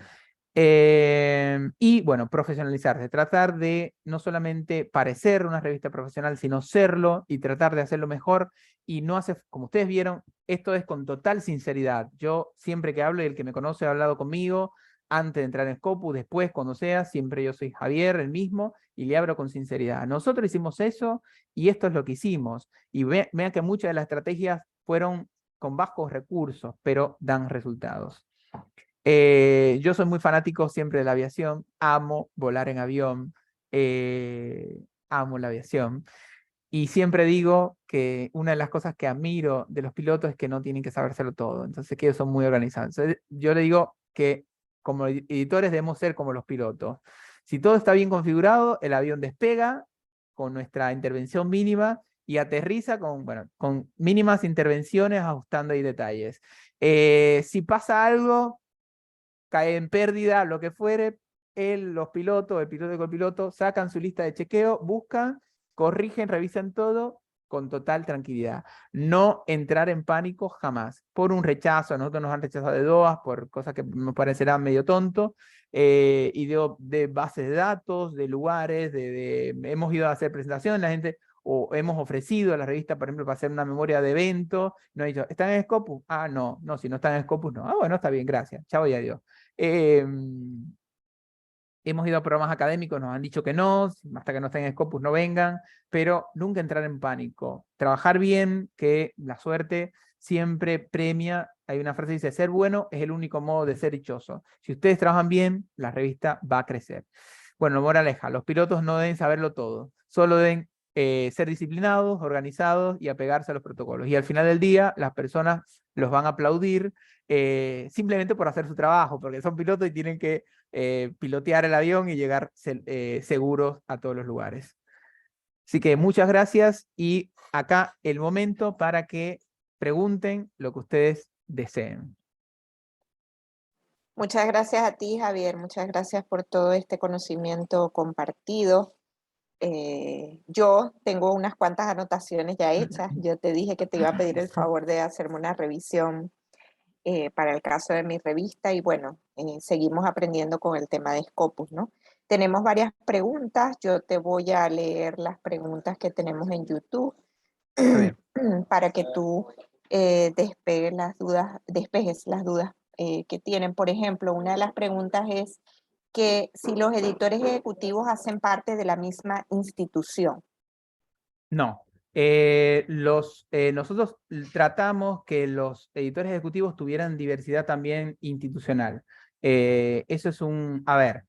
Speaker 1: Y bueno, profesionalizarse, tratar de no solamente parecer una revista profesional, sino serlo y tratar de hacerlo mejor y no hace, como ustedes vieron, esto es con total sinceridad. Yo siempre que hablo, y el que me conoce ha hablado conmigo, antes de entrar en Scopus, después, cuando sea, siempre yo soy Javier, el mismo, y le hablo con sinceridad. Nosotros hicimos eso y esto es lo que hicimos. Y vean que muchas de las estrategias fueron con bajos recursos, pero dan resultados. Yo soy muy fanático siempre de la aviación, amo volar en avión, amo la aviación. Y siempre digo que una de las cosas que admiro de los pilotos es que no tienen que sabérselo todo, entonces que ellos son muy organizados. Entonces, yo le digo que como editores debemos ser como los pilotos. Si todo está bien configurado, el avión despega con nuestra intervención mínima y aterriza con, bueno, con mínimas intervenciones ajustando ahí detalles. Si pasa algo, cae en pérdida, lo que fuere, los pilotos, el piloto y el copiloto, sacan su lista de chequeo, buscan, corrigen, revisan todo con total tranquilidad. No entrar en pánico jamás. Por un rechazo, a nosotros nos han rechazado de DOAS por cosas que me parecerán medio tonto, y de bases de datos, de lugares, hemos ido a hacer presentaciones, la gente, o hemos ofrecido a la revista, por ejemplo, para hacer una memoria de evento, no ha dicho, ¿están en Scopus? Ah, no, no, si no están en Scopus, no. Ah, bueno, está bien, gracias. Chao y adiós. Hemos ido a programas académicos, nos han dicho que no, hasta que no estén en Scopus no vengan, pero nunca entrar en pánico. Trabajar bien, que la suerte siempre premia. Hay una frase que dice, ser bueno es el único modo de ser dichoso. Si ustedes trabajan bien, la revista va a crecer. Bueno, moraleja, los pilotos no deben saberlo todo, solo deben ser disciplinados, organizados y apegarse a los protocolos. Y al final del día, las personas los van a aplaudir simplemente por hacer su trabajo, porque son pilotos y tienen que pilotear el avión y llegar seguros a todos los lugares. Así que muchas gracias y acá el momento para que pregunten lo que ustedes deseen.
Speaker 2: Muchas gracias a ti, Javier. Muchas gracias por todo este conocimiento compartido. Yo tengo unas cuantas anotaciones ya hechas. Yo te dije que te iba a pedir el favor de hacerme una revisión para el caso de mi revista y bueno, seguimos aprendiendo con el tema de Scopus, ¿no? Tenemos varias preguntas. Yo te voy a leer las preguntas que tenemos en YouTube para que tú despejes las dudas que tienen. Por ejemplo, una de las preguntas es que si los editores ejecutivos hacen parte de la misma institución.
Speaker 1: No. Nosotros tratamos que los editores ejecutivos tuvieran diversidad también institucional. Eso es a ver,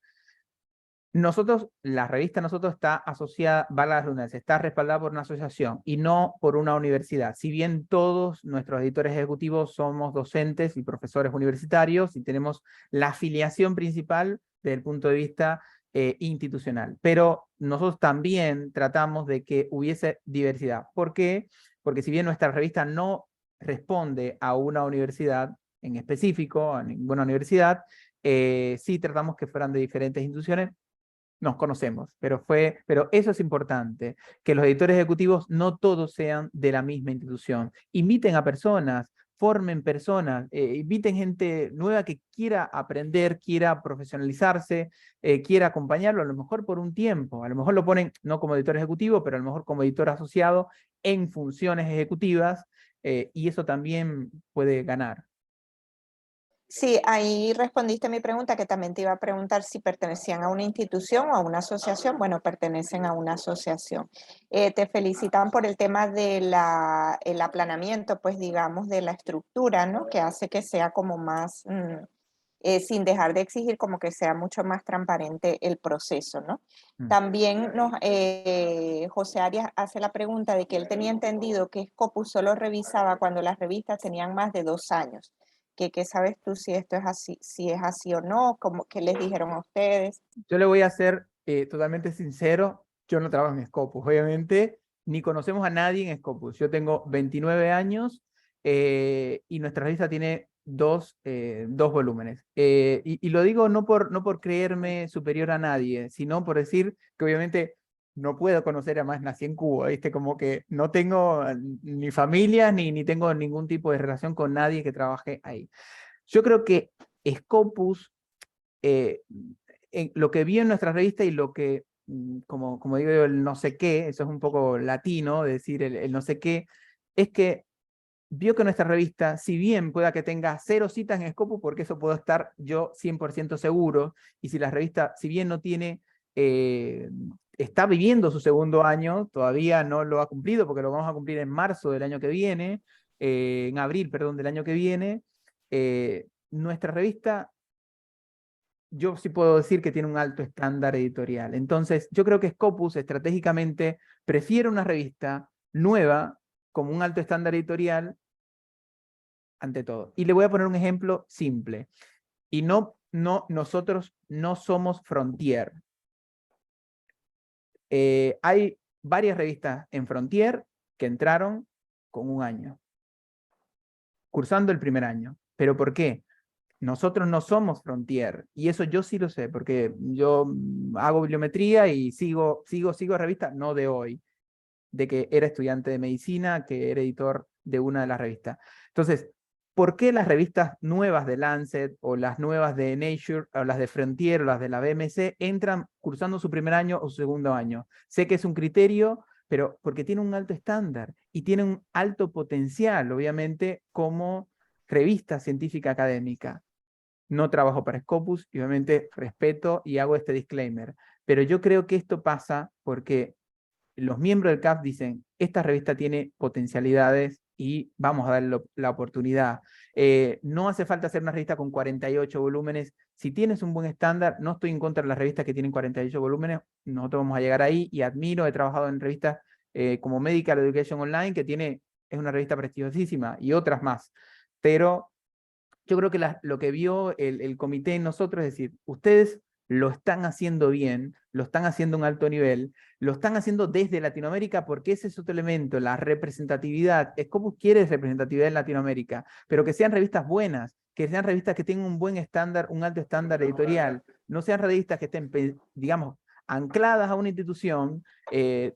Speaker 1: nosotros, la revista nosotros está asociada, valga la redundancia, está respaldada por una asociación y no por una universidad. Si bien todos nuestros editores ejecutivos somos docentes y profesores universitarios y tenemos la afiliación principal desde el punto de vista institucional. Pero nosotros también tratamos de que hubiese diversidad. ¿Por qué? Porque si bien nuestra revista no responde a una universidad en específico, a ninguna universidad, sí tratamos que fueran de diferentes instituciones. Nos conocemos, pero eso es importante, que los editores ejecutivos no todos sean de la misma institución. Inviten a personas, formen personas, inviten gente nueva que quiera aprender, quiera profesionalizarse, quiera acompañarlo, a lo mejor por un tiempo, a lo mejor lo ponen no como editor ejecutivo, pero a lo mejor como editor asociado en funciones ejecutivas, y eso también puede ganar.
Speaker 2: Sí, ahí respondiste a mi pregunta, que también te iba a preguntar si pertenecían a una institución o a una asociación. Bueno, pertenecen a una asociación. Te felicitan por el tema de el aplanamiento, pues digamos, de la estructura, ¿no? Que hace que sea como más, sin dejar de exigir, como que sea mucho más transparente el proceso, ¿no? También José Arias hace la pregunta de que él tenía entendido que Scopus solo revisaba cuando las revistas tenían más de 2 años. ¿Qué sabes tú si esto es así, si es así o no? ¿Qué les dijeron a ustedes?
Speaker 1: Yo le voy a ser totalmente sincero, yo no trabajo en Scopus, obviamente, ni conocemos a nadie en Scopus. Yo tengo 29 años y nuestra revista tiene dos volúmenes. Y lo digo no por creerme superior a nadie, sino por decir que obviamente no puedo conocer, además nací en Cuba, ¿viste? Como que no tengo ni familia ni tengo ningún tipo de relación con nadie que trabaje ahí. Yo creo que Scopus eh, lo que vi en nuestra revista y lo que, como digo yo, el no sé qué, eso es un poco latino, decir el no sé qué, es que vio que nuestra revista, si bien pueda que tenga 0 citas en Scopus, porque eso puedo estar yo 100% seguro, y si la revista, si bien no tiene, está viviendo su segundo año, todavía no lo ha cumplido, porque lo vamos a cumplir en marzo del año que viene, en abril, perdón, del año que viene, nuestra revista yo sí puedo decir que tiene un alto estándar editorial. Entonces, yo creo que Scopus estratégicamente prefiere una revista nueva como un alto estándar editorial ante todo. Y le voy a poner un ejemplo simple. Y nosotros no somos Frontier. Hay varias revistas en Frontier que entraron con un año, cursando el primer año. ¿Pero por qué? Nosotros no somos Frontier, y eso yo sí lo sé, porque yo hago bibliometría y sigo revistas, no de hoy, de que era estudiante de medicina, que era editor de una de las revistas. Entonces, ¿por qué las revistas nuevas de Lancet, o las nuevas de Nature, o las de Frontier, o las de la BMC, entran cursando su primer año o su segundo año? Sé que es un criterio, pero porque tiene un alto estándar, y tiene un alto potencial, obviamente, como revista científica académica. No trabajo para Scopus y obviamente respeto y hago este disclaimer. Pero yo creo que esto pasa porque los miembros del CAF dicen, esta revista tiene potencialidades y vamos a darle la oportunidad. No hace falta hacer una revista con 48 volúmenes. Si tienes un buen estándar, no estoy en contra de las revistas que tienen 48 volúmenes, nosotros vamos a llegar ahí y admiro, he trabajado en revistas como Medical Education Online, es una revista prestigiosísima, y otras más. Pero yo creo que lo que vio el comité en nosotros es decir, ustedes lo están haciendo bien, lo están haciendo a un alto nivel, lo están haciendo desde Latinoamérica, porque ese es otro elemento, la representatividad. Scopus quiere representatividad en Latinoamérica, pero que sean revistas buenas, que sean revistas que tengan un buen estándar, un alto estándar editorial, no sean revistas que estén, digamos, ancladas a una institución,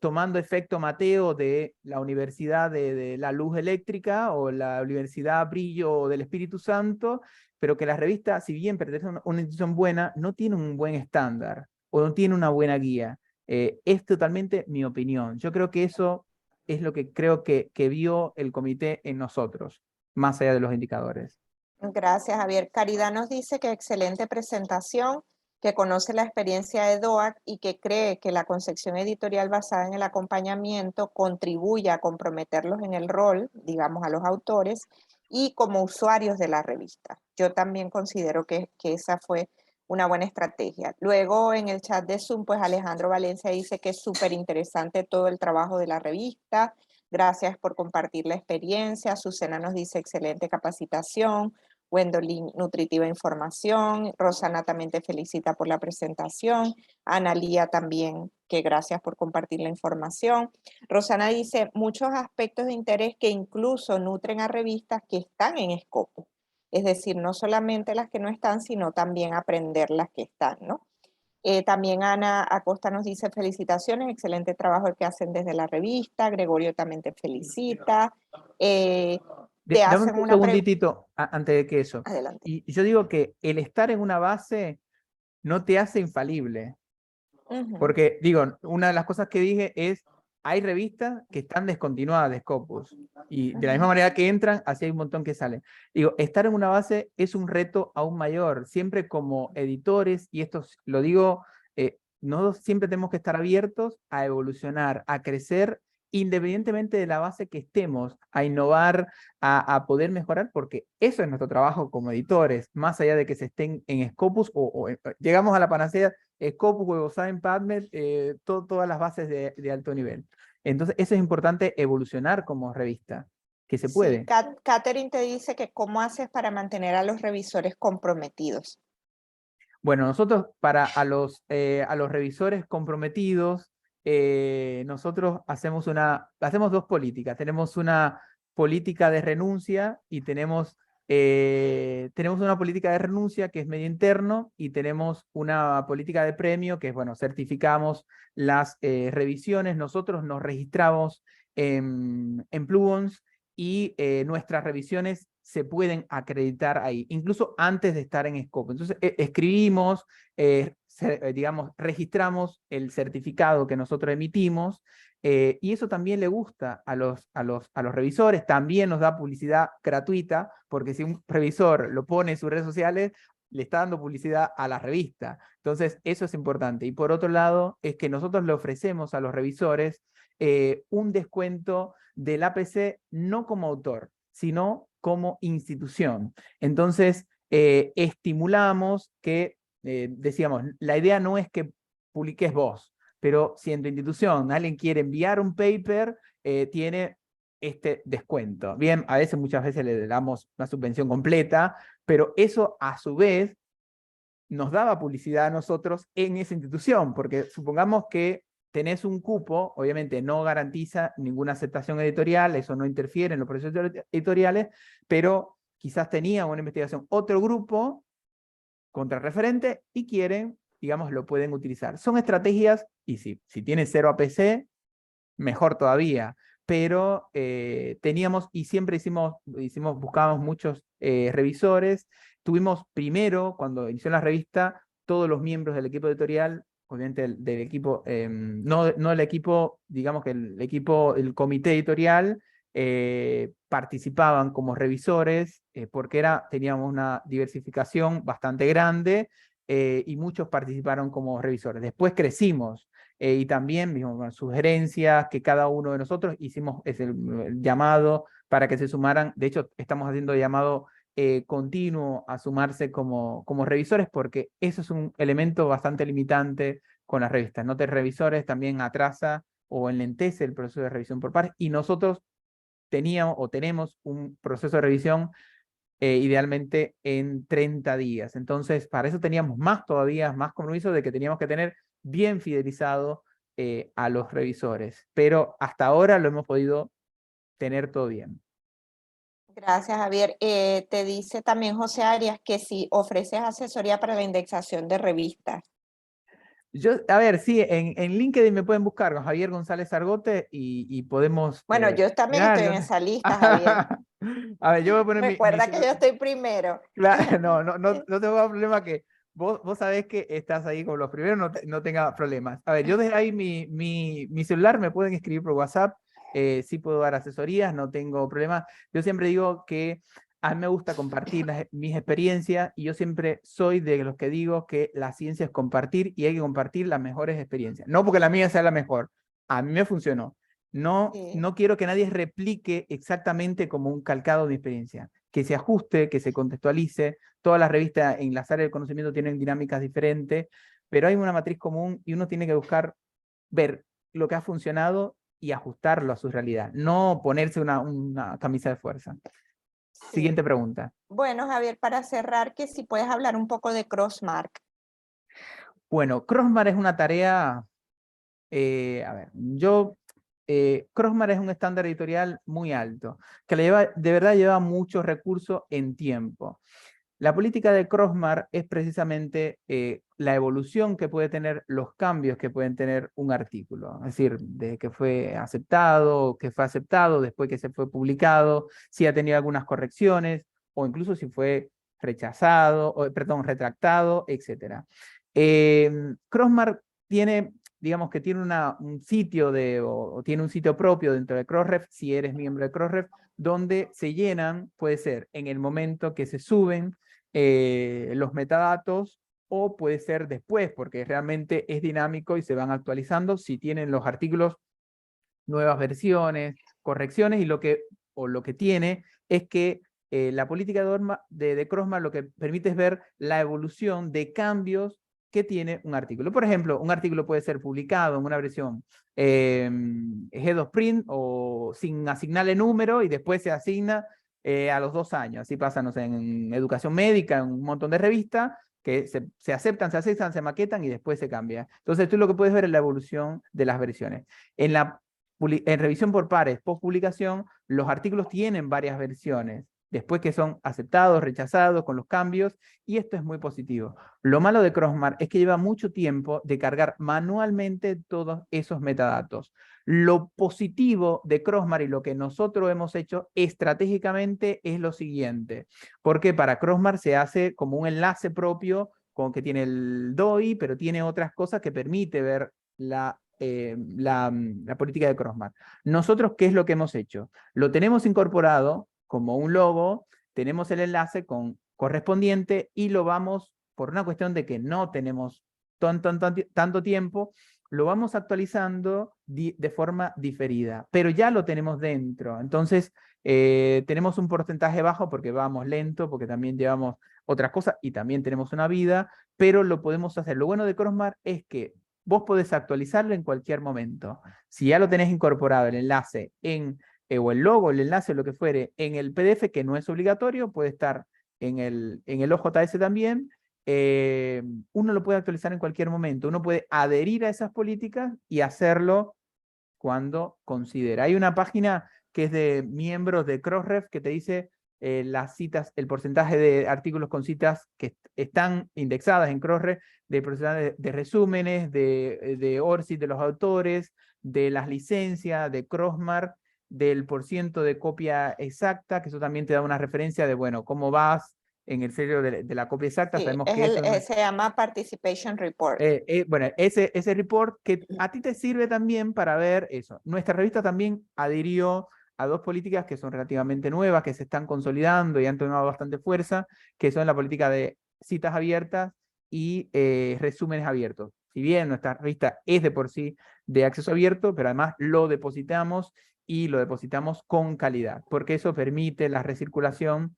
Speaker 1: tomando efecto Mateo de la Universidad de la Luz Eléctrica o la Universidad Brillo del Espíritu Santo, pero que la revista, si bien pertenece a una institución buena, no tiene un buen estándar o no tiene una buena guía. Es totalmente mi opinión. Yo creo que eso es lo que creo que vio el comité en nosotros, más allá de los indicadores.
Speaker 2: Gracias, Javier. Caridad nos dice que excelente presentación, que conoce la experiencia de DOAC y que cree que la concepción editorial basada en el acompañamiento contribuye a comprometerlos en el rol, digamos, a los autores y como usuarios de la revista. Yo también considero que esa fue una buena estrategia. Luego en el chat de Zoom, pues Alejandro Valencia dice que es súper interesante todo el trabajo de la revista. Gracias por compartir la experiencia. Azucena nos dice excelente capacitación. Wendolin, nutritiva información. Rosana también te felicita por la presentación. Analía también, que gracias por compartir la información. Rosana dice, muchos aspectos de interés que incluso nutren a revistas que están en Scopus. Es decir, no solamente las que no están, sino también aprender las que están, ¿no? También Ana Acosta nos dice felicitaciones, excelente trabajo el que hacen desde la revista. Gregorio también te felicita. Te
Speaker 1: Dame
Speaker 2: hacen
Speaker 1: un
Speaker 2: una pregunta.
Speaker 1: segunditito antes de que eso.
Speaker 2: Adelante.
Speaker 1: Y yo digo que el estar en una base no te hace infalible. Porque, digo, una de las cosas que dije es, hay revistas que están descontinuadas de Scopus. Y de la misma manera que entran, así hay un montón que salen. Digo, estar en una base es un reto aún mayor. Siempre como editores, y esto lo digo, no siempre tenemos que estar abiertos a evolucionar, a crecer, independientemente de la base que estemos, a innovar, a poder mejorar, porque eso es nuestro trabajo como editores, más allá de que se estén en Scopus o llegamos a la panacea Scopus, WebOSign, PubMed, todas las bases de alto nivel. Entonces, eso es importante evolucionar como revista. que se
Speaker 2: Sí,
Speaker 1: puede.
Speaker 2: Catherine te dice que cómo haces para mantener a los revisores comprometidos.
Speaker 1: Bueno, nosotros a los revisores comprometidos, nosotros hacemos dos políticas. Tenemos una política de renuncia y tenemos una política de renuncia que es medio interno y tenemos una política de premio que es, bueno, certificamos las revisiones. Nosotros nos registramos en Plugons y nuestras revisiones se pueden acreditar ahí, incluso antes de estar en Scope. Entonces, escribimos, digamos, registramos el certificado que nosotros emitimos, y eso también le gusta a los revisores, también nos da publicidad gratuita, porque si un revisor lo pone en sus redes sociales, le está dando publicidad a la revista. Entonces, eso es importante. Y por otro lado, es que nosotros le ofrecemos a los revisores un descuento del APC no como autor, sino como institución. Entonces, estimulamos que, decíamos, la idea no es que publiques vos, pero si en tu institución alguien quiere enviar un paper, tiene este descuento. Bien, a veces, muchas veces le damos una subvención completa, pero eso a su vez nos daba publicidad a nosotros en esa institución, porque supongamos que tenés un cupo, obviamente no garantiza ninguna aceptación editorial, eso no interfiere en los procesos editoriales, pero quizás tenía una investigación otro grupo contrarreferente y quieren, digamos, lo pueden utilizar. Son estrategias, y si tiene 0 APC, mejor todavía, pero teníamos y siempre buscábamos muchos revisores. Tuvimos primero, cuando inició la revista, todos los miembros del equipo editorial, obviamente del equipo, no el equipo, digamos que el comité editorial, participaban como revisores, porque teníamos una diversificación bastante grande, y muchos participaron como revisores. Después crecimos, y también digamos, sugerencias que cada uno de nosotros hicimos el llamado para que se sumaran. De hecho, estamos haciendo llamado continuo a sumarse como revisores, porque eso es un elemento bastante limitante con las revistas. Nota de revisores también atrasa o enlentece el proceso de revisión por pares, y nosotros teníamos o tenemos un proceso de revisión idealmente en 30 días. Entonces, para eso teníamos más compromiso de que teníamos que tener bien fidelizado a los revisores. Pero hasta ahora lo hemos podido tener todo bien.
Speaker 2: Gracias, Javier. Te dice también José Arias que si ofreces asesoría para la indexación de revistas.
Speaker 1: A ver, sí, en LinkedIn me pueden buscar con Javier González Argote y podemos...
Speaker 2: Bueno, yo también estoy en esa lista, Javier.
Speaker 1: A ver, yo voy a poner mi
Speaker 2: Recuerda que yo estoy primero.
Speaker 1: Claro, no tengo problema que vos sabés que estás ahí con los primeros, no tenga problemas. A ver, yo desde ahí mi celular me pueden escribir por WhatsApp, sí puedo dar asesorías, no tengo problema. Yo siempre digo que a mí me gusta compartir mis experiencias, y yo siempre soy de los que digo que la ciencia es compartir y hay que compartir las mejores experiencias. No porque la mía sea la mejor, a mí me funcionó.
Speaker 2: Sí.
Speaker 1: No quiero que nadie replique exactamente como un calcado de mi experiencia, que se ajuste, que se contextualice. Todas las revistas en las áreas del conocimiento tienen dinámicas diferentes, pero hay una matriz común y uno tiene que buscar ver lo que ha funcionado y ajustarlo a su realidad, no ponerse una camisa de fuerza.
Speaker 2: Sí.
Speaker 1: Siguiente pregunta.
Speaker 2: Bueno, Javier, para cerrar, que si puedes hablar un poco de Crossmark.
Speaker 1: Bueno, Crossmark es una tarea, a ver, Crossmark es un estándar editorial muy alto, que de verdad lleva muchos recursos en tiempo. La política de Crossmark es precisamente la evolución que puede tener, los cambios que pueden tener un artículo. Es decir, desde que fue aceptado, después que se fue publicado, si ha tenido algunas correcciones, o incluso si fue rechazado, perdón, retractado, etc. Crossmark tiene, digamos que tiene un sitio o tiene un sitio propio dentro de Crossref, si eres miembro de Crossref, donde se llenan, puede ser en el momento que se suben los metadatos, o puede ser después, porque realmente es dinámico y se van actualizando si tienen los artículos nuevas versiones, correcciones, y lo que tiene es que la política de Crossmark lo que permite es ver la evolución de cambios que tiene un artículo. Por ejemplo, un artículo puede ser publicado en una versión Head of Print o sin asignarle número y después se asigna a los 2 años. Así pasa, no sé, en educación médica, en un montón de revistas que se aceptan, se maquetan y después se cambia. Entonces tú lo que puedes ver es la evolución de las versiones. En revisión por pares, post publicación, los artículos tienen varias versiones, después que son aceptados, rechazados, con los cambios, y esto es muy positivo. Lo malo de Crossmark es que lleva mucho tiempo de cargar manualmente todos esos metadatos. Lo positivo de Crossmark y lo que nosotros hemos hecho estratégicamente es lo siguiente, porque para Crossmark se hace como un enlace propio con que tiene el DOI, pero tiene otras cosas que permite ver la política de Crossmark. Nosotros, ¿qué es lo que hemos hecho? Lo tenemos incorporado como un logo, tenemos el enlace correspondiente y lo vamos, por una cuestión de que no tenemos tanto tiempo, lo vamos actualizando de forma diferida, pero ya lo tenemos dentro. Entonces, tenemos un porcentaje bajo porque vamos lento, porque también llevamos otras cosas y también tenemos una vida, pero lo podemos hacer. Lo bueno de Crossmark es que vos podés actualizarlo en cualquier momento. Si ya lo tenés incorporado el enlace o el logo, el enlace, lo que fuere, en el PDF, que no es obligatorio, puede estar en el OJS también, uno lo puede actualizar en cualquier momento. Uno puede adherir a esas políticas y hacerlo cuando considera. Hay una página que es de miembros de Crossref que te dice las citas, el porcentaje de artículos con citas que están indexadas en Crossref, de porcentaje de resúmenes, de ORCID de los autores, de las licencias, de Crossmark, del porciento de copia exacta, que eso también te da una referencia de, bueno, cómo vas en el serio de la copia exacta.
Speaker 2: Sí,
Speaker 1: Sabemos que eso
Speaker 2: se llama Participation Report.
Speaker 1: bueno, ese report que a ti te sirve también para ver eso. Nuestra revista también adhirió a 2 políticas que son relativamente nuevas, que se están consolidando y han tomado bastante fuerza, que son la política de citas abiertas y resúmenes abiertos. Si bien nuestra revista es de por sí de acceso abierto, pero además lo depositamos y lo depositamos con calidad, porque eso permite la recirculación,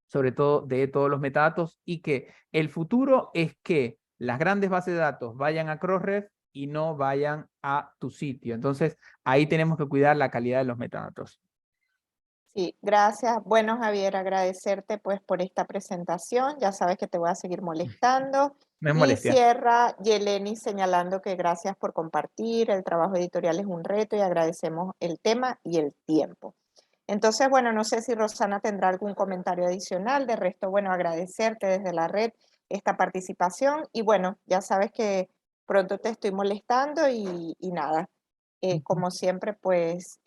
Speaker 1: sobre todo de todos los metadatos, y que el futuro es que las grandes bases de datos vayan a Crossref y no vayan a tu sitio. Entonces, ahí tenemos que cuidar la calidad de los metadatos.
Speaker 2: Sí, gracias. Bueno, Javier, agradecerte pues por esta presentación. Ya sabes que te voy a seguir molestando.
Speaker 1: No es
Speaker 2: Y
Speaker 1: molestia.
Speaker 2: cierra Yeleni señalando que gracias por compartir. El trabajo editorial es un reto y agradecemos el tema y el tiempo. Entonces, bueno, no sé si Rosana tendrá algún comentario adicional. De resto, bueno, agradecerte desde la red esta participación. Y bueno, ya sabes que pronto te estoy molestando y nada. Como siempre, pues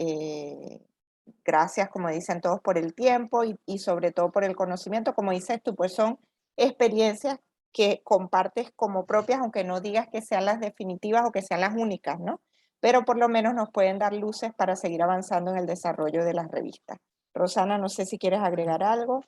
Speaker 2: gracias, como dicen todos, por el tiempo y sobre todo por el conocimiento. Como dices tú, pues son experiencias que compartes como propias, aunque no digas que sean las definitivas o que sean las únicas, ¿no? Pero por lo menos nos pueden dar luces para seguir avanzando en el desarrollo de las revistas. Rosana, no sé si quieres agregar algo.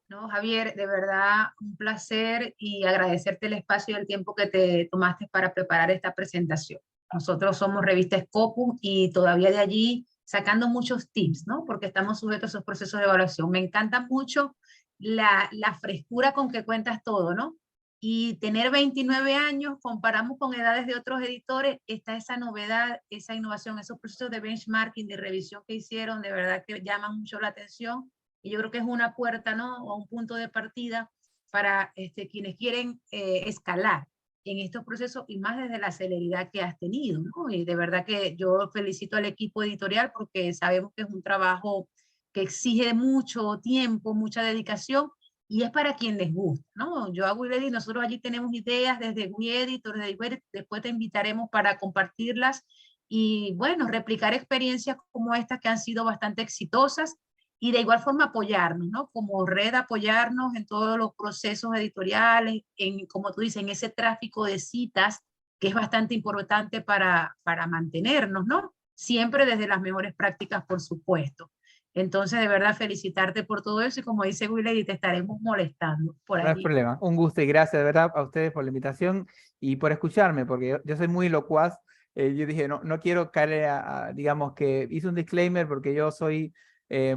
Speaker 3: No, Javier, de verdad un placer y agradecerte el espacio y el tiempo que te tomaste para preparar esta presentación. Nosotros somos Revista Scopus y todavía de allí sacando muchos tips, ¿no? Porque estamos sujetos a esos procesos de evaluación. Me encanta mucho la frescura con que cuentas todo, ¿no? Y tener 29 años, comparamos con edades de otros editores, está esa novedad, esa innovación, esos procesos de benchmarking, de revisión que hicieron, de verdad que llaman mucho la atención. Y yo creo que es una puerta, ¿no? O un punto de partida para quienes quieren escalar en estos procesos y más desde la celeridad que has tenido, ¿no? Y de verdad que yo felicito al equipo editorial porque sabemos que es un trabajo que exige mucho tiempo, mucha dedicación y es para quien les gusta, ¿no? Yo hago Edit, nosotros allí tenemos ideas desde WeEditor, después te invitaremos para compartirlas y, bueno, replicar experiencias como estas que han sido bastante exitosas y de igual forma apoyarnos, ¿no? Como red apoyarnos en todos los procesos editoriales, en, como tú dices, en ese tráfico de citas que es bastante importante para mantenernos, ¿no? Siempre desde las mejores prácticas, por supuesto. Entonces, de verdad, felicitarte por todo eso y como dice Willy, te estaremos molestando por
Speaker 1: No hay
Speaker 3: allí.
Speaker 1: problema. Un gusto y gracias de verdad a ustedes por la invitación y por escucharme, porque yo soy muy locuaz. Yo dije, no quiero caer digamos que hice un disclaimer porque yo soy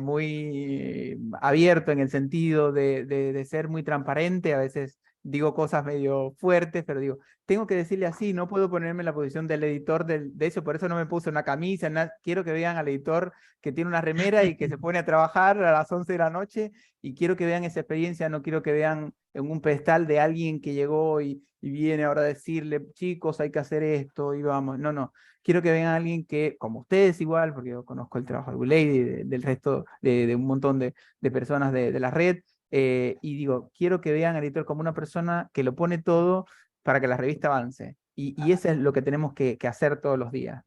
Speaker 1: muy abierto en el sentido de ser muy transparente. A veces digo cosas medio fuertes, pero digo, tengo que decirle así, no puedo ponerme en la posición del editor de eso, por eso no me puse una camisa, quiero que vean al editor que tiene una remera y que se pone a trabajar a las 11 de la noche, y quiero que vean esa experiencia, no quiero que vean en un pedestal de alguien que llegó y viene ahora a decirle, chicos, hay que hacer esto, y vamos, no. Quiero que vean a alguien que, como ustedes igual, porque yo conozco el trabajo de Guley, del resto, de un montón de personas de la red, y digo, quiero que vean al editor como una persona que lo pone todo para que la revista avance. Y eso es lo que tenemos que hacer todos los días.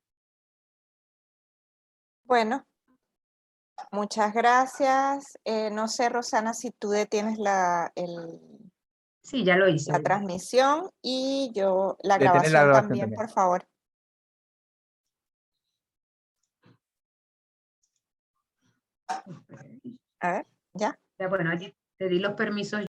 Speaker 2: Bueno, muchas gracias. No sé, Rosana, si tú detienes
Speaker 3: Sí, ya lo hice.
Speaker 2: la transmisión y yo la
Speaker 1: Detener la
Speaker 2: grabación
Speaker 1: grabación
Speaker 2: también,
Speaker 1: también.
Speaker 2: por favor. A ver, ¿ya?
Speaker 3: Ya, bueno, allí te di los permisos